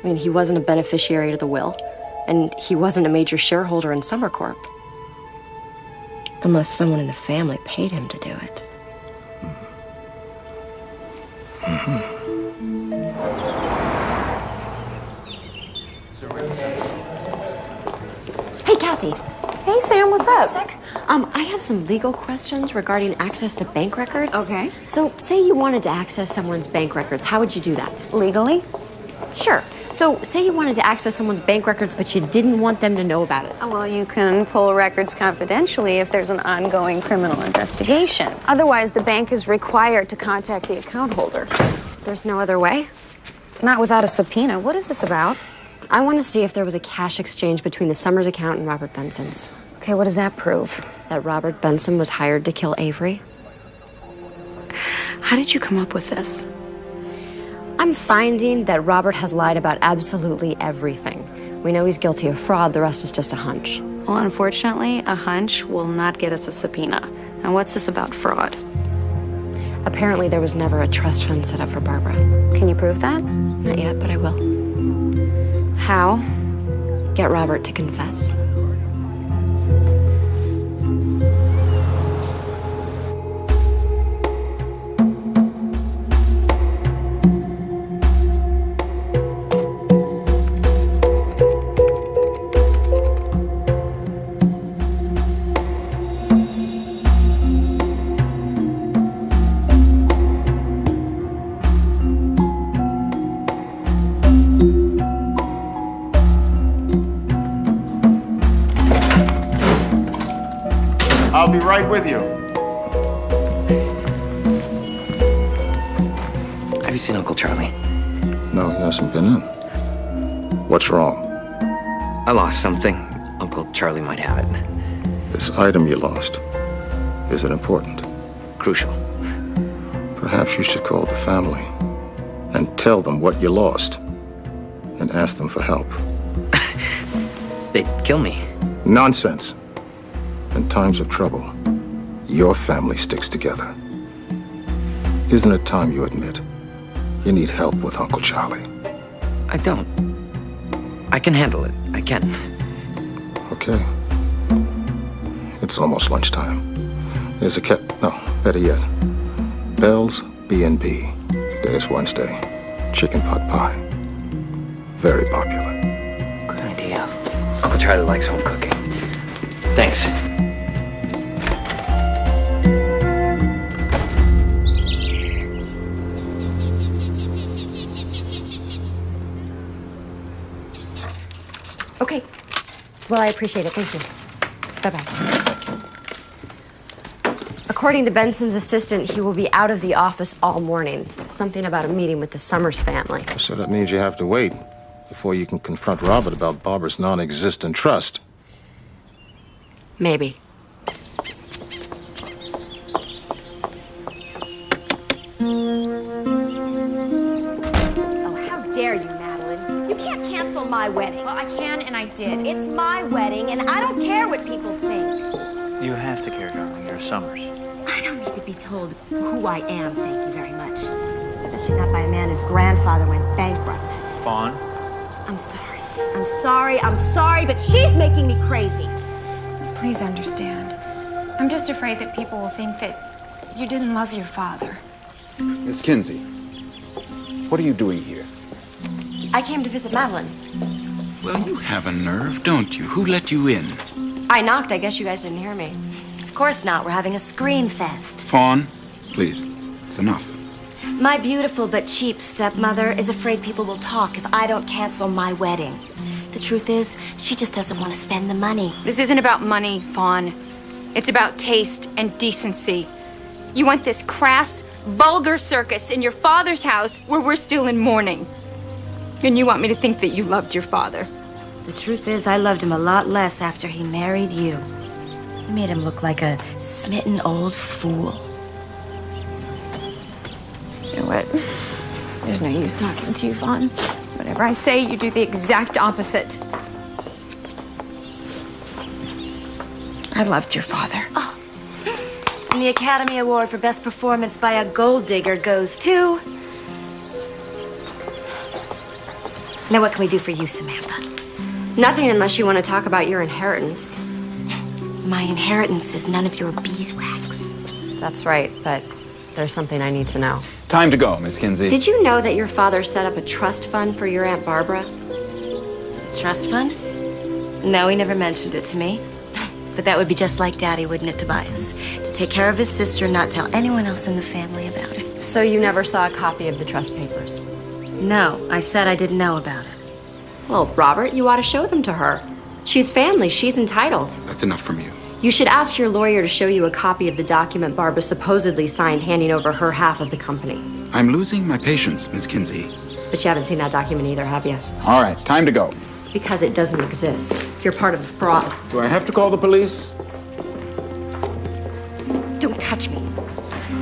I mean, he wasn't a beneficiary to the will, and he wasn't a major shareholder in Summer Corp. Unless someone in the family paid him to do it. Hey, Cassie. Hey, Sam, what's up? Sec. I have some legal questions regarding access to bank records. Okay. So, say you wanted to access someone's bank records. How would you do that? Legally? Sure. So, say you wanted to access someone's bank records, but you didn't want them to know about it. Well, you can pull records confidentially if there's an ongoing criminal investigation. Otherwise, the bank is required to contact the account holder. There's no other way? Not without a subpoena. What is this about? I want to see if there was a cash exchange between the Summers account and Robert Benson's. Okay, what does that prove? That Robert Benson was hired to kill Avery. How did you come up with this? I'm finding that Robert has lied about absolutely everything. We know he's guilty of fraud, the rest is just a hunch. Well, unfortunately, a hunch will not get us a subpoena. And what's this about fraud? Apparently there was never a trust fund set up for Barbara. Can you prove that? Not yet, but I will. How? Get Robert to confess. I'll be right with you. Have you seen Uncle Charlie? No, he hasn't been in. What's wrong? I lost something. Uncle Charlie might have it. This item you lost. Is it important? Crucial. Perhaps you should call the family and tell them what you lost and ask them for help. They'd kill me. Nonsense. In times of trouble, your family sticks together. Isn't it time you admit you need help with Uncle Charlie? I don't. I can handle it. I can. Okay. It's almost lunchtime. There's a no, better yet. Bell's B&B. Today is Wednesday. Chicken pot pie. Very popular. Good idea. Uncle Charlie likes home cooking. Thanks. Okay. Well, I appreciate it. Thank you. Bye-bye. According to Benson's assistant, he will be out of the office all morning. Something about a meeting with the Summers family. So that means you have to wait. The before you can confront Robert about Barbara's non-existent trust. Maybe. Oh, how dare you, Madeline? You can't cancel my wedding. Well, I can, and I did. It's my wedding, and I don't care what people think. You have to care, darling. You're Summers. I don't need to be told who I am, thank you very much. Especially not by a man whose grandfather went bankrupt. Fawn? I'm sorry. I'm sorry, but she's making me crazy. Please understand. I'm just afraid that people will think that you didn't love your father. Miss Kinsey, what are you doing here? I came to visit Madeline. Well, you have a nerve, don't you? Who let you in? I knocked. I guess you guys didn't hear me. Of course not. We're having a scream fest. Fawn, please. It's enough. My beautiful but cheap stepmother is afraid people will talk if I don't cancel my wedding. The truth is, she just doesn't want to spend the money. This isn't about money, Fawn. It's about taste and decency. You want this crass, vulgar circus in your father's house where we're still in mourning. And you want me to think that you loved your father. The truth is, I loved him a lot less after he married you. You made him look like a smitten old fool. You know what? There's no use talking to you, Fawn. Whatever I say, you do the exact opposite. I loved your father. Oh. And the Academy Award for Best Performance by a Gold Digger goes to... Now what can we do for you, Samantha? Nothing unless you want to talk about your inheritance. My inheritance is none of your beeswax. That's right, but there's something I need to know. Time to go, Miss Kinsey. Did you know that your father set up a trust fund for your Aunt Barbara? Trust fund? No, he never mentioned it to me. But that would be just like Daddy, wouldn't it, Tobias? To take care of his sister and not tell anyone else in the family about it. So you never saw a copy of the trust papers? No, I said I didn't know about it. Well, Robert, you ought to show them to her. She's family. She's entitled. That's enough from you. You should ask your lawyer to show you a copy of the document Barbara supposedly signed handing over her half of the company. I'm losing my patience, Miss Kinsey. But you haven't seen that document either, have you? All right, time to go. It's because it doesn't exist. You're part of the fraud. Do I have to call the police? Don't touch me.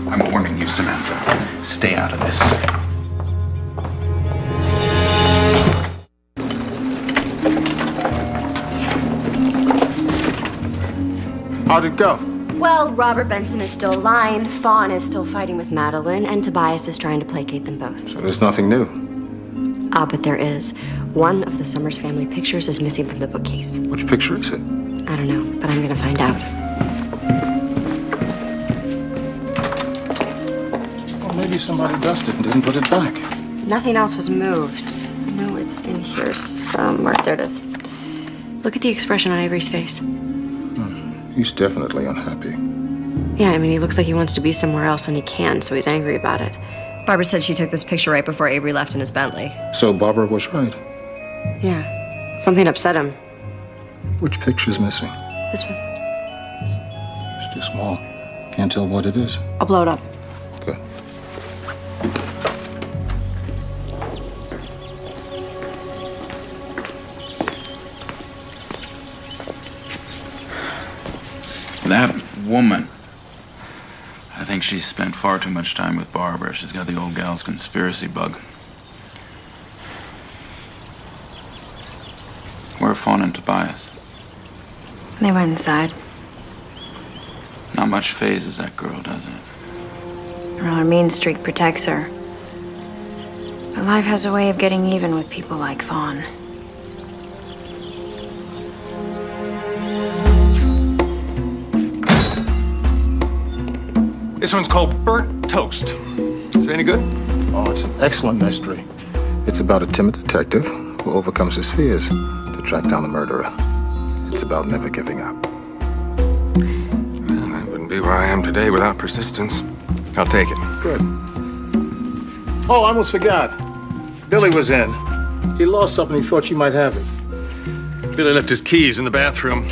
I'm warning you, Samantha. Stay out of this. How'd it go? Well, Robert Benson is still lying, Fawn is still fighting with Madeline, and Tobias is trying to placate them both. So there's nothing new. But there is. One of the Summers family pictures is missing from the bookcase. Which picture is it? I don't know, but I'm gonna find out. Well, maybe somebody dusted and didn't put it back. Nothing else was moved. No, it's in here somewhere. There it is. Look at the expression on Avery's face. He's definitely unhappy. Yeah, I mean, he looks like he wants to be somewhere else and he can, so he's angry about it. Barbara said she took this picture right before Avery left in his Bentley. So Barbara was right. Yeah. Something upset him. Which picture's missing? This one. It's too small. Can't tell what it is. I'll blow it up. Good. That woman. I think she's spent far too much time with Barbara. She's got the old gal's conspiracy bug. Where are Fawn and Tobias? They went inside. Not much phases that girl, does it? Well, her mean streak protects her. But life has a way of getting even with people like Fawn. This one's called Burnt Toast. Is it any good? Oh, it's an excellent mystery. It's about a timid detective who overcomes his fears to track down the murderer. It's about never giving up. Well, I wouldn't be where I am today without persistence. I'll take it. Good. Oh, I almost forgot. Billy was in. He lost something. He thought you might have it. Billy left his keys in the bathroom.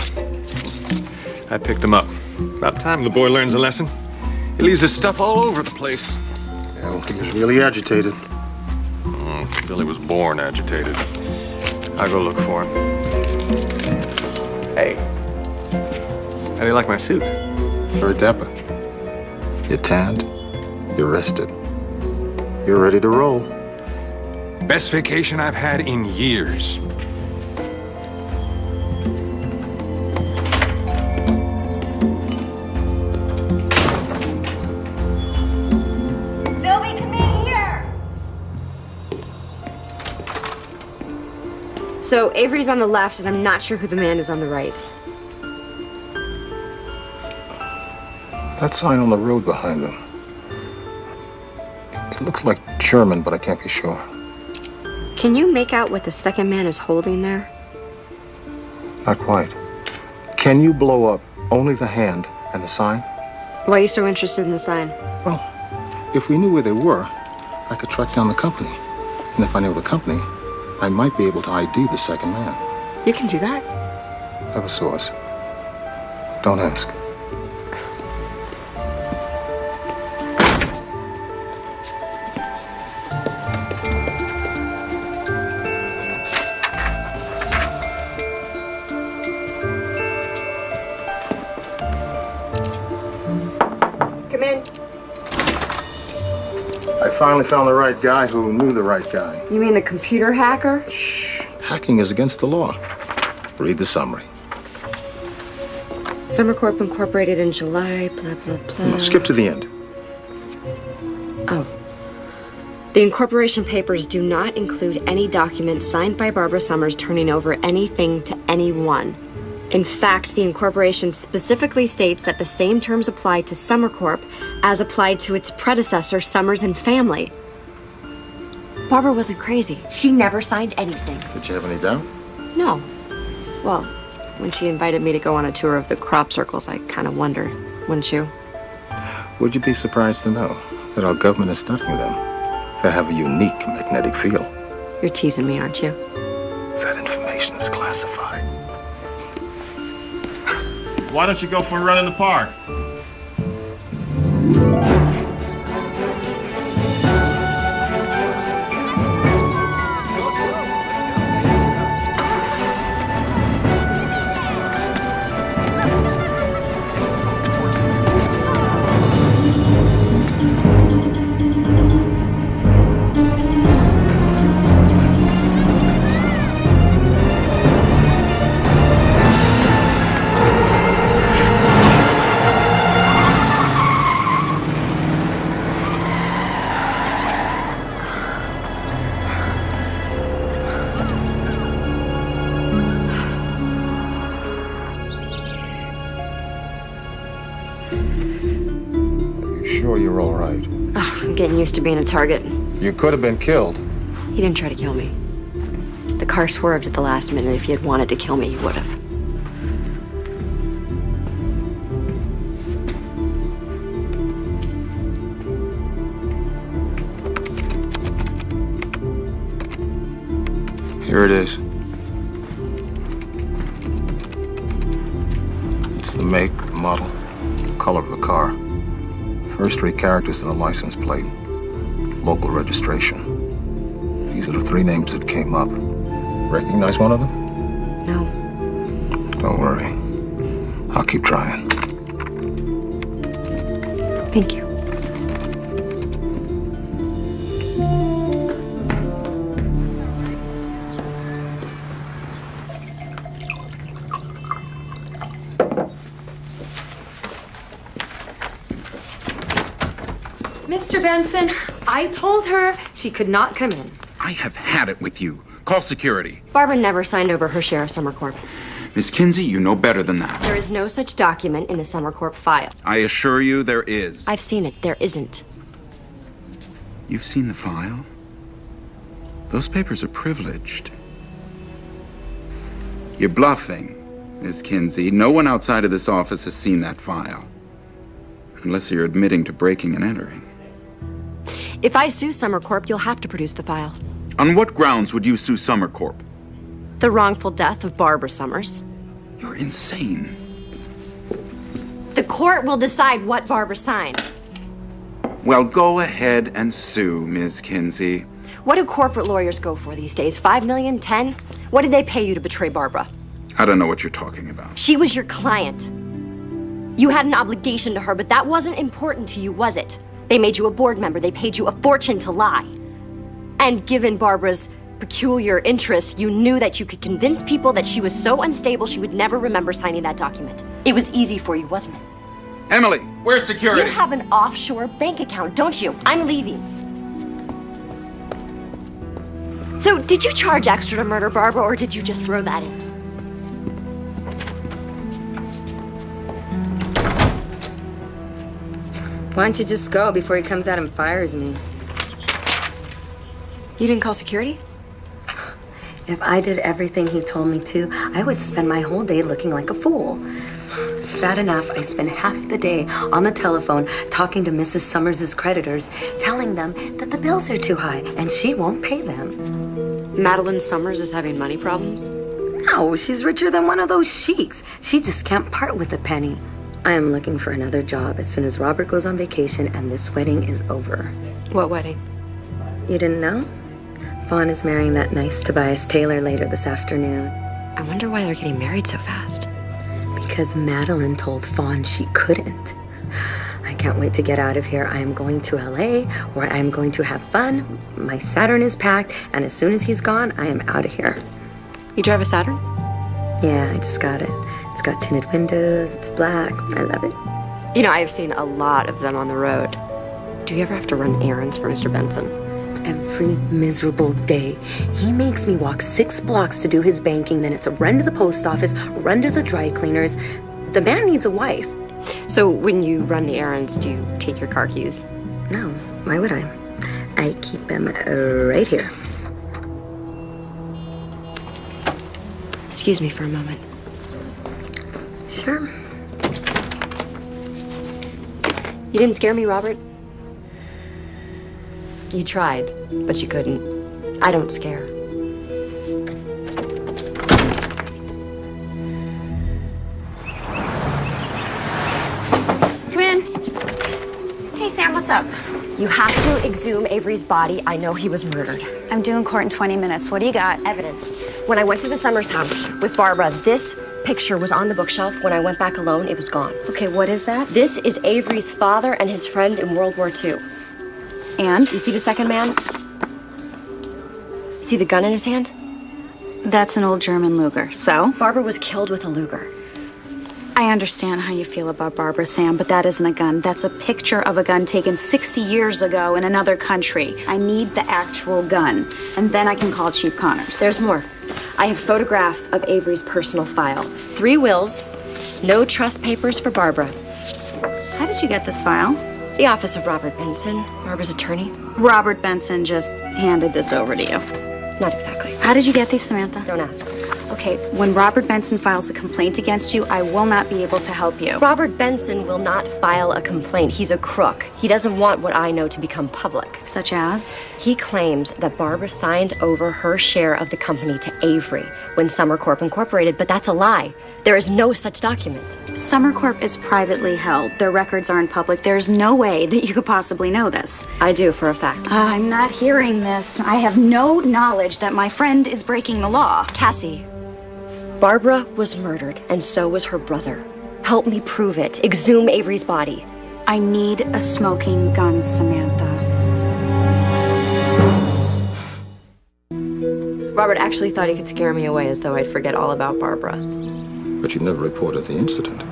I picked them up. About time the boy learns a lesson. He leaves his stuff all over the place. Yeah, well, he was really agitated. Billy was born agitated. I'll go look for him. Hey. How do you like my suit? Very dapper. You're tanned. You're rested. You're ready to roll. Best vacation I've had in years. Sylvie, come in here. So Avery's on the left, and I'm not sure who the man is on the right. That sign on the road behind them. It looks like German, but I can't be sure. Can you make out what the second man is holding there? Not quite. Can you blow up only the hand and the sign? Why are you so interested in the sign? Well, if we knew where they were, I could track down the company. And if I knew the company, I might be able to ID the second man. You can do that. I have a source. Don't ask. Come in. I finally found the right guy who knew the right guy. You mean the computer hacker? Shh. Hacking is against the law. Read the summary. Summer Corp incorporated in July, blah, blah, blah. No, skip to the end. Oh. The incorporation papers do not include any document signed by Barbara Summers turning over anything to anyone. In fact, the incorporation specifically states that the same terms apply to Summer Corp as applied to its predecessor, Summers and Family. Barbara wasn't crazy. She never signed anything. Did you have any doubt? No. Well, when she invited me to go on a tour of the crop circles, I kind of wondered, wouldn't you? Would you be surprised to know that our government is studying them? They have a unique magnetic field. You're teasing me, aren't you? That information is classified. Why don't you go for a run in the park? Sure you're all right? Oh, I'm getting used to being a target. You could have been killed. He didn't try to kill me. The car swerved at the last minute. If he had wanted to kill me, he would have. Here it is. It's the make, the model, the color of the car. First three characters in the license plate. Local registration. These are the three names that came up. Recognize one of them? No. Don't worry. I'll keep trying. Thank you. Mr. Benson, I told her she could not come in. I have had it with you. Call security. Barbara never signed over her share of Summer Corp. Miss Kinsey, you know better than that. There is no such document in the Summer Corp file. I assure you there is. I've seen it. There isn't. You've seen the file? Those papers are privileged. You're bluffing, Miss Kinsey. No one outside of this office has seen that file. Unless you're admitting to breaking and entering. If I sue Summer Corp, you'll have to produce the file. On what grounds would you sue Summer Corp? The wrongful death of Barbara Summers. You're insane. The court will decide what Barbara signed. Well, go ahead and sue, Ms. Kinsey. What do corporate lawyers go for these days? 5 million? 10? What did they pay you to betray Barbara? I don't know what you're talking about. She was your client. You had an obligation to her, but that wasn't important to you, was it? They made you a board member. They paid you a fortune to lie. And given Barbara's peculiar interests, you knew that you could convince people that she was so unstable she would never remember signing that document. It was easy for you, wasn't it? Emily, where's security? You have an offshore bank account, don't you? I'm leaving. So, did you charge extra to murder Barbara, or did you just throw that in? Why don't you just go before he comes out and fires me? You didn't call security? If I did everything he told me to, I would spend my whole day looking like a fool. It's bad enough I spend half the day on the telephone talking to Mrs. Summers' creditors, telling them that the bills are too high and she won't pay them. Madeline Summers is having money problems? No, she's richer than one of those sheiks. She just can't part with a penny. I am looking for another job as soon as Robert goes on vacation and this wedding is over. What wedding? You didn't know? Fawn is marrying that nice Tobias Taylor later this afternoon. I wonder why they're getting married so fast. Because Madeline told Fawn she couldn't. I can't wait to get out of here. I am going to LA, where I am going to have fun. My Saturn is packed, and as soon as he's gone, I am out of here. You drive a Saturn? Yeah, I just got it. It's got tinted windows, it's black. I love it. You know, I have seen a lot of them on the road. Do you ever have to run errands for Mr. Benson? Every miserable day. He makes me walk 6 blocks to do his banking, then it's a run to the post office, run to the dry cleaners. The man needs a wife. So when you run the errands, do you take your car keys? No, why would I? I keep them right here. Excuse me for a moment. Sure. You didn't scare me, Robert. You tried, but you couldn't. I don't scare. Come in. Hey, Sam, what's up? You have to exhume Avery's body. I know he was murdered. I'm due in court in 20 minutes. What do you got? Evidence. When I went to the Summers house with Barbara, this picture was on the bookshelf. When I went back alone, it was gone. Okay, what is that? This is Avery's father and his friend in World War II. And? You see the second man? See the gun in his hand? That's an old German Luger. So? Barbara was killed with a Luger. I understand how you feel about Barbara, Sam, but that isn't a gun. That's a picture of a gun taken 60 years ago in another country. I need the actual gun, and then I can call Chief Connors. There's more. I have photographs of Avery's personal file. 3 wills, no trust papers for Barbara. How did you get this file? The office of Robert Benson, Barbara's attorney. Robert Benson just handed this over to you. Not exactly. How did you get these, Samantha? Don't ask. Okay, when Robert Benson files a complaint against you, I will not be able to help you. Robert Benson will not file a complaint. He's a crook. He doesn't want what I know to become public. Such as? He claims that Barbara signed over her share of the company to Avery when Summer Corp Incorporated, but that's a lie. There is no such document. Summer Corp is privately held. Their records aren't public. There's no way that you could possibly know this. I do, for a fact. I'm not hearing this. I have no knowledge that my friend is breaking the law. Cassie, Barbara was murdered, and so was her brother. Help me prove it. Exhume Avery's body. I need a smoking gun, Samantha. Robert actually thought he could scare me away as though I'd forget all about Barbara. But you never reported the incident.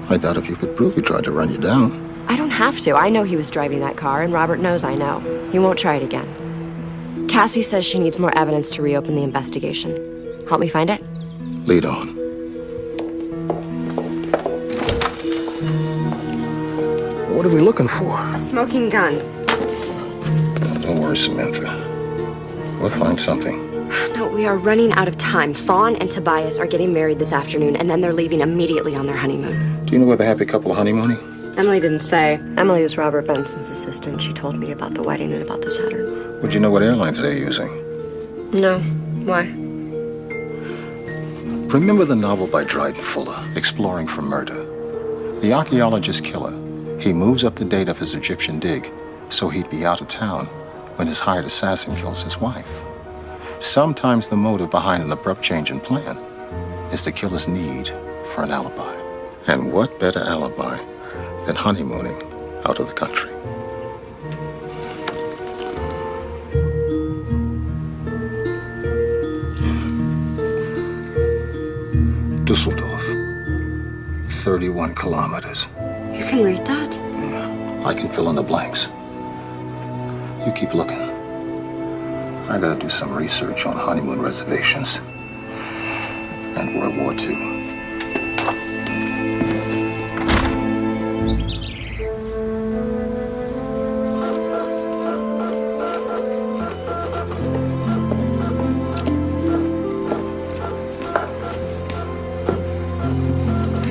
I thought if you could prove he tried to run you down. I don't have to. I know he was driving that car, and Robert knows I know. He won't try it again. Cassie says she needs more evidence to reopen the investigation. Help me find it? Lead on. What are we looking for? A smoking gun. Don't worry, Samantha. We'll find something. No, we are running out of time. Fawn and Tobias are getting married this afternoon, and then they're leaving immediately on their honeymoon. Do you know where the happy couple are honeymooning? Emily didn't say. Emily was Robert Benson's assistant. She told me about the wedding and about the Saturn. Would you know what airlines they're using? No. Why? Remember the novel by Dryden Fuller, Exploring for Murder? The archaeologist killer. He moves up the date of his Egyptian dig, so he'd be out of town when his hired assassin kills his wife. Sometimes the motive behind an abrupt change in plan is the killer's need for an alibi. And what better alibi than honeymooning out of the country? Dusseldorf, 31 kilometers. You can read that? I can fill in the blanks. You keep looking. I gotta do some research on honeymoon reservations and World War II.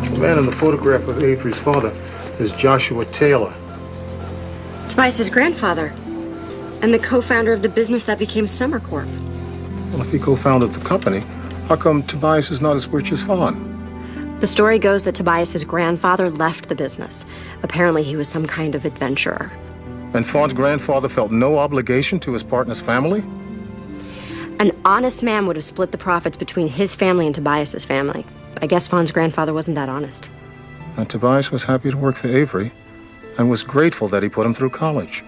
The man in the photograph of Avery's father is Joshua Taylor. Tobias's grandfather, and the co-founder of the business that became Summer Corp. Well, if he co-founded the company, how come Tobias is not as rich as Fawn? The story goes that Tobias's grandfather left the business. Apparently he was some kind of adventurer. And Fawn's grandfather felt no obligation to his partner's family? An honest man would have split the profits between his family and Tobias's family. I guess Fawn's grandfather wasn't that honest. And Tobias was happy to work for Avery and was grateful that he put him through college.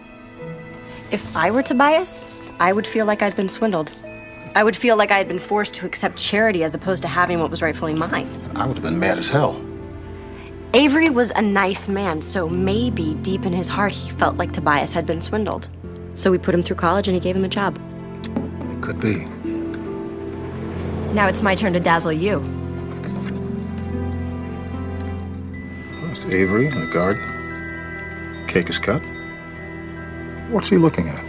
If I were Tobias, I would feel like I'd been swindled. I would feel like I had been forced to accept charity as opposed to having what was rightfully mine. I would have been mad as hell. Avery was a nice man, so maybe deep in his heart he felt like Tobias had been swindled. So we put him through college and he gave him a job. It could be. Now it's my turn to dazzle you. It's Avery in the garden. Cake is cut. What's he looking at?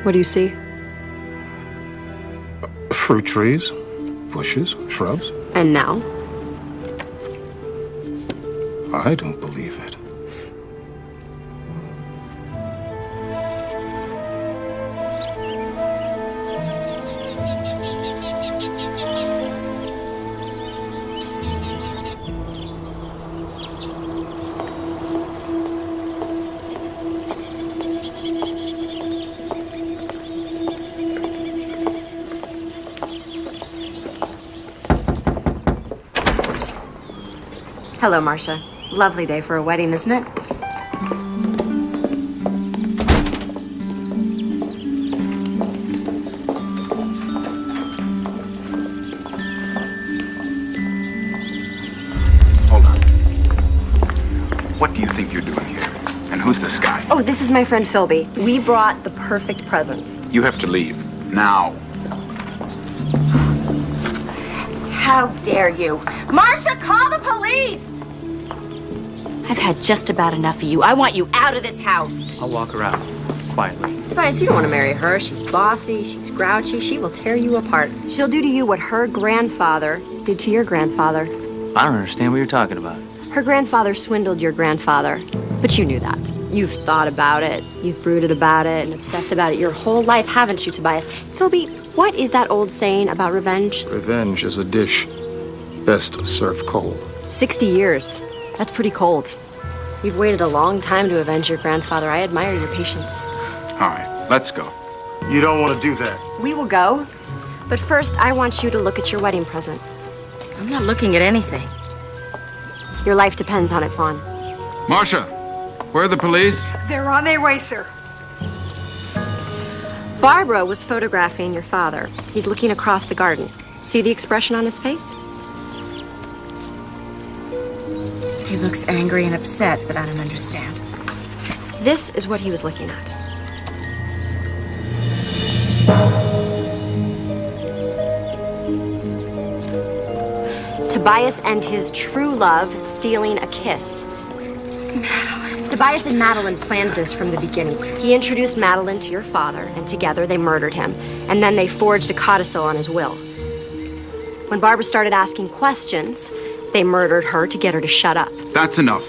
What do you see? Fruit trees, bushes, shrubs. And now? I don't believe it. Hello, Marcia. Lovely day for a wedding, isn't it? Hold on. What do you think you're doing here? And who's this guy? Oh, this is my friend Philby. We brought the perfect present. You have to leave. Now. How dare you? Marcia, call the police! I've had just about enough of you. I want you out of this house. I'll walk her out quietly. Tobias, you don't want to marry her. She's bossy, she's grouchy, she will tear you apart. She'll do to you what her grandfather did to your grandfather. I don't understand what you're talking about. Her grandfather swindled your grandfather, but you knew that. You've thought about it, you've brooded about it, and obsessed about it your whole life, haven't you, Tobias? Philby, what is that old saying about revenge? Revenge is a dish best served cold. 60 years. That's pretty cold. You've waited a long time to avenge your grandfather. I admire your patience. All right, let's go. You don't want to do that. We will go, but first I want you to look at your wedding present. I'm not looking at anything. Your life depends on it, Fawn. Marcia, where are the police? They're on their way, sir. Barbara was photographing your father. He's looking across the garden. See the expression on his face? He looks angry and upset, but I don't understand. This is what he was looking at. Tobias and his true love stealing a kiss. Madeline. Tobias and Madeline planned this from the beginning. He introduced Madeline to your father, and together they murdered him. And then they forged a codicil on his will. When Barbara started asking questions, they murdered her to get her to shut up. That's enough.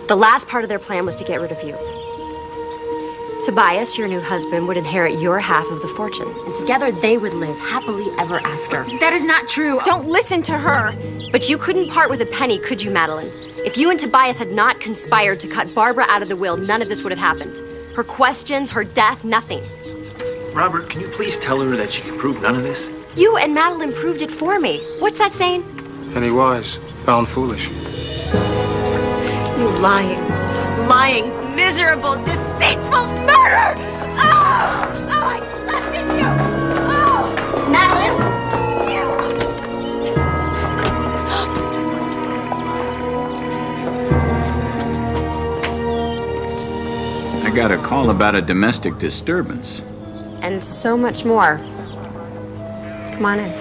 The last part of their plan was to get rid of you. Tobias, your new husband, would inherit your half of the fortune, and together they would live happily ever after. That is not true. Don't listen to her. But you couldn't part with a penny, could you, Madeline? If you and Tobias had not conspired to cut Barbara out of the will, none of this would have happened. Her questions, her death, nothing. Robert, can you please tell her that she can prove none of this? You and Madeline proved it for me. What's that saying? Penny wise, pound foolish. You lying, miserable, deceitful murderer! Oh! Oh, I trusted you! Oh! Madeline! I got a call about a domestic disturbance. And so much more. Come on in.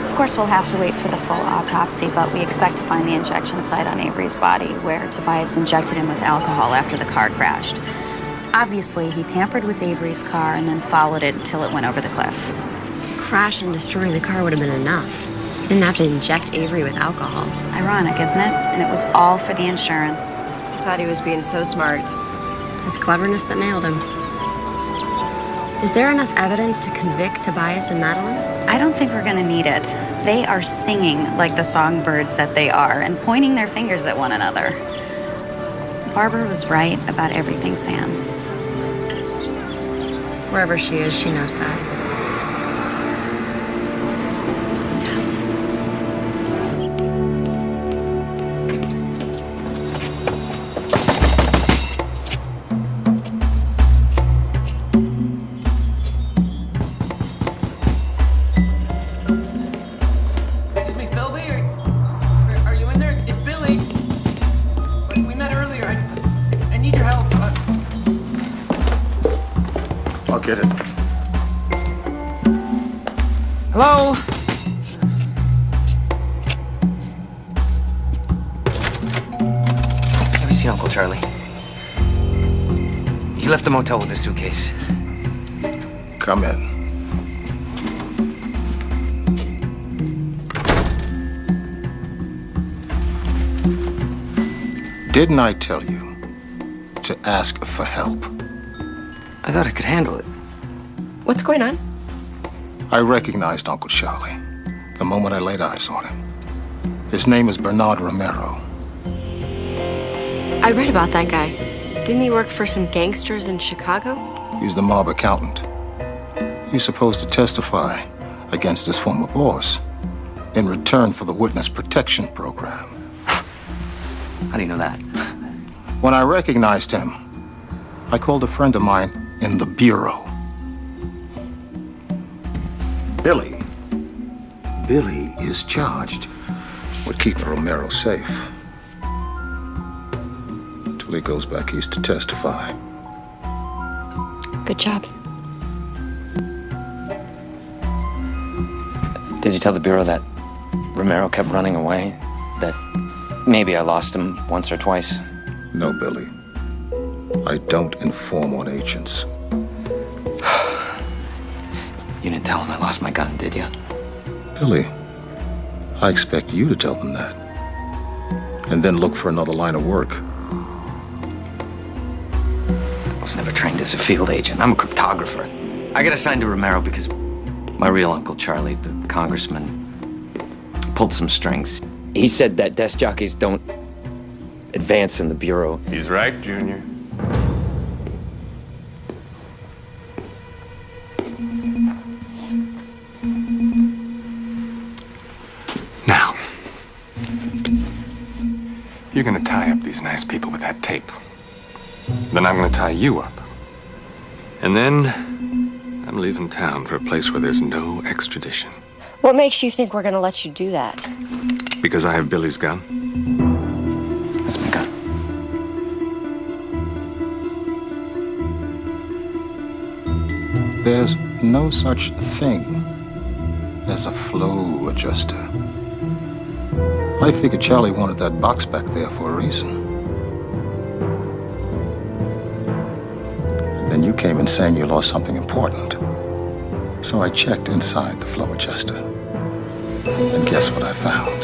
Of course, we'll have to wait for the full autopsy, but we expect to find the injection site on Avery's body, where Tobias injected him with alcohol after the car crashed. Obviously, he tampered with Avery's car and then followed it until it went over the cliff. Crash and destroying the car would have been enough. He didn't have to inject Avery with alcohol. Ironic, isn't it? And it was all for the insurance. I thought he was being so smart. It's his cleverness that nailed him. Is there enough evidence to convict Tobias and Madeline? I don't think we're gonna need it. They are singing like the songbirds that they are and pointing their fingers at one another. Barbara was right about everything, Sam. Wherever she is, she knows that. Hello? Have you seen Uncle Charlie? He left the motel with his suitcase. Come in. Didn't I tell you to ask for help? I thought I could handle it. What's going on? I recognized Uncle Charlie the moment I laid eyes on him. His name is Bernard Romero. I read about that guy. Didn't he work for some gangsters in Chicago? He's the mob accountant. He's supposed to testify against his former boss in return for the witness protection program. How do you know that? When I recognized him, I called a friend of mine in the bureau. Billy. Billy is charged with keeping Romero safe till he goes back east to testify. Good job. Did you tell the Bureau that Romero kept running away? That maybe I lost him once or twice? No, Billy. I don't inform on agents. You didn't tell him I lost my gun, did you? Billy, I expect you to tell them that. And then look for another line of work. I was never trained as a field agent. I'm a cryptographer. I got assigned to Romero because my real Uncle Charlie, the congressman, pulled some strings. He said that desk jockeys don't advance in the Bureau. He's right, Junior. Now, you're gonna tie up these nice people with that tape. Then I'm gonna tie you up. And then I'm leaving town for a place where there's no extradition. What makes you think we're gonna let you do that? Because I have Billy's gun. That's my gun. There's no such thing as a flow adjuster. I figured Charlie wanted that box back there for a reason. Then you came in saying you lost something important. So I checked inside the flow adjuster. And guess what I found?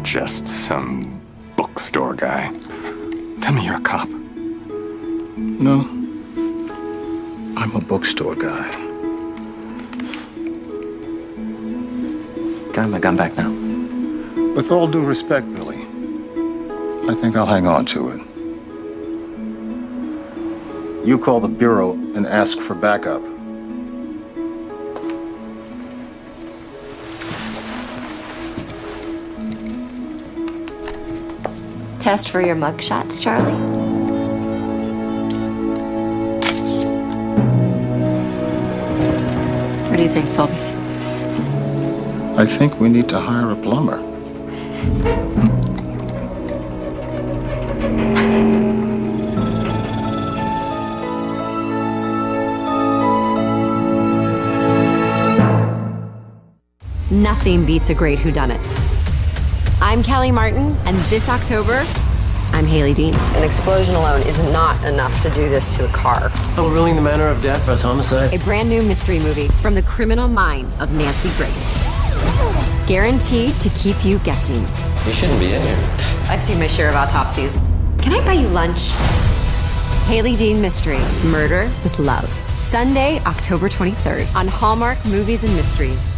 just some bookstore guy. Tell me you're a cop. No. I'm a bookstore guy. Can I have my gun back now? With all due respect, Billy, I think I'll hang on to it. You call the Bureau and ask for backup. Test for your mugshots, Charlie? What do you think, Philby? I think we need to hire a plumber. Nothing beats a great whodunit. I'm Kelly Martin, and this October, I'm Haley Dean. An explosion alone is not enough to do this to a car. Overruling the manner of death as homicide. A brand new mystery movie from the criminal mind of Nancy Grace. Guaranteed to keep you guessing. You shouldn't be in here. I've seen my share of autopsies. Can I buy you lunch? Haley Dean Mystery, Murder with Love. Sunday, October 23rd on Hallmark Movies and Mysteries.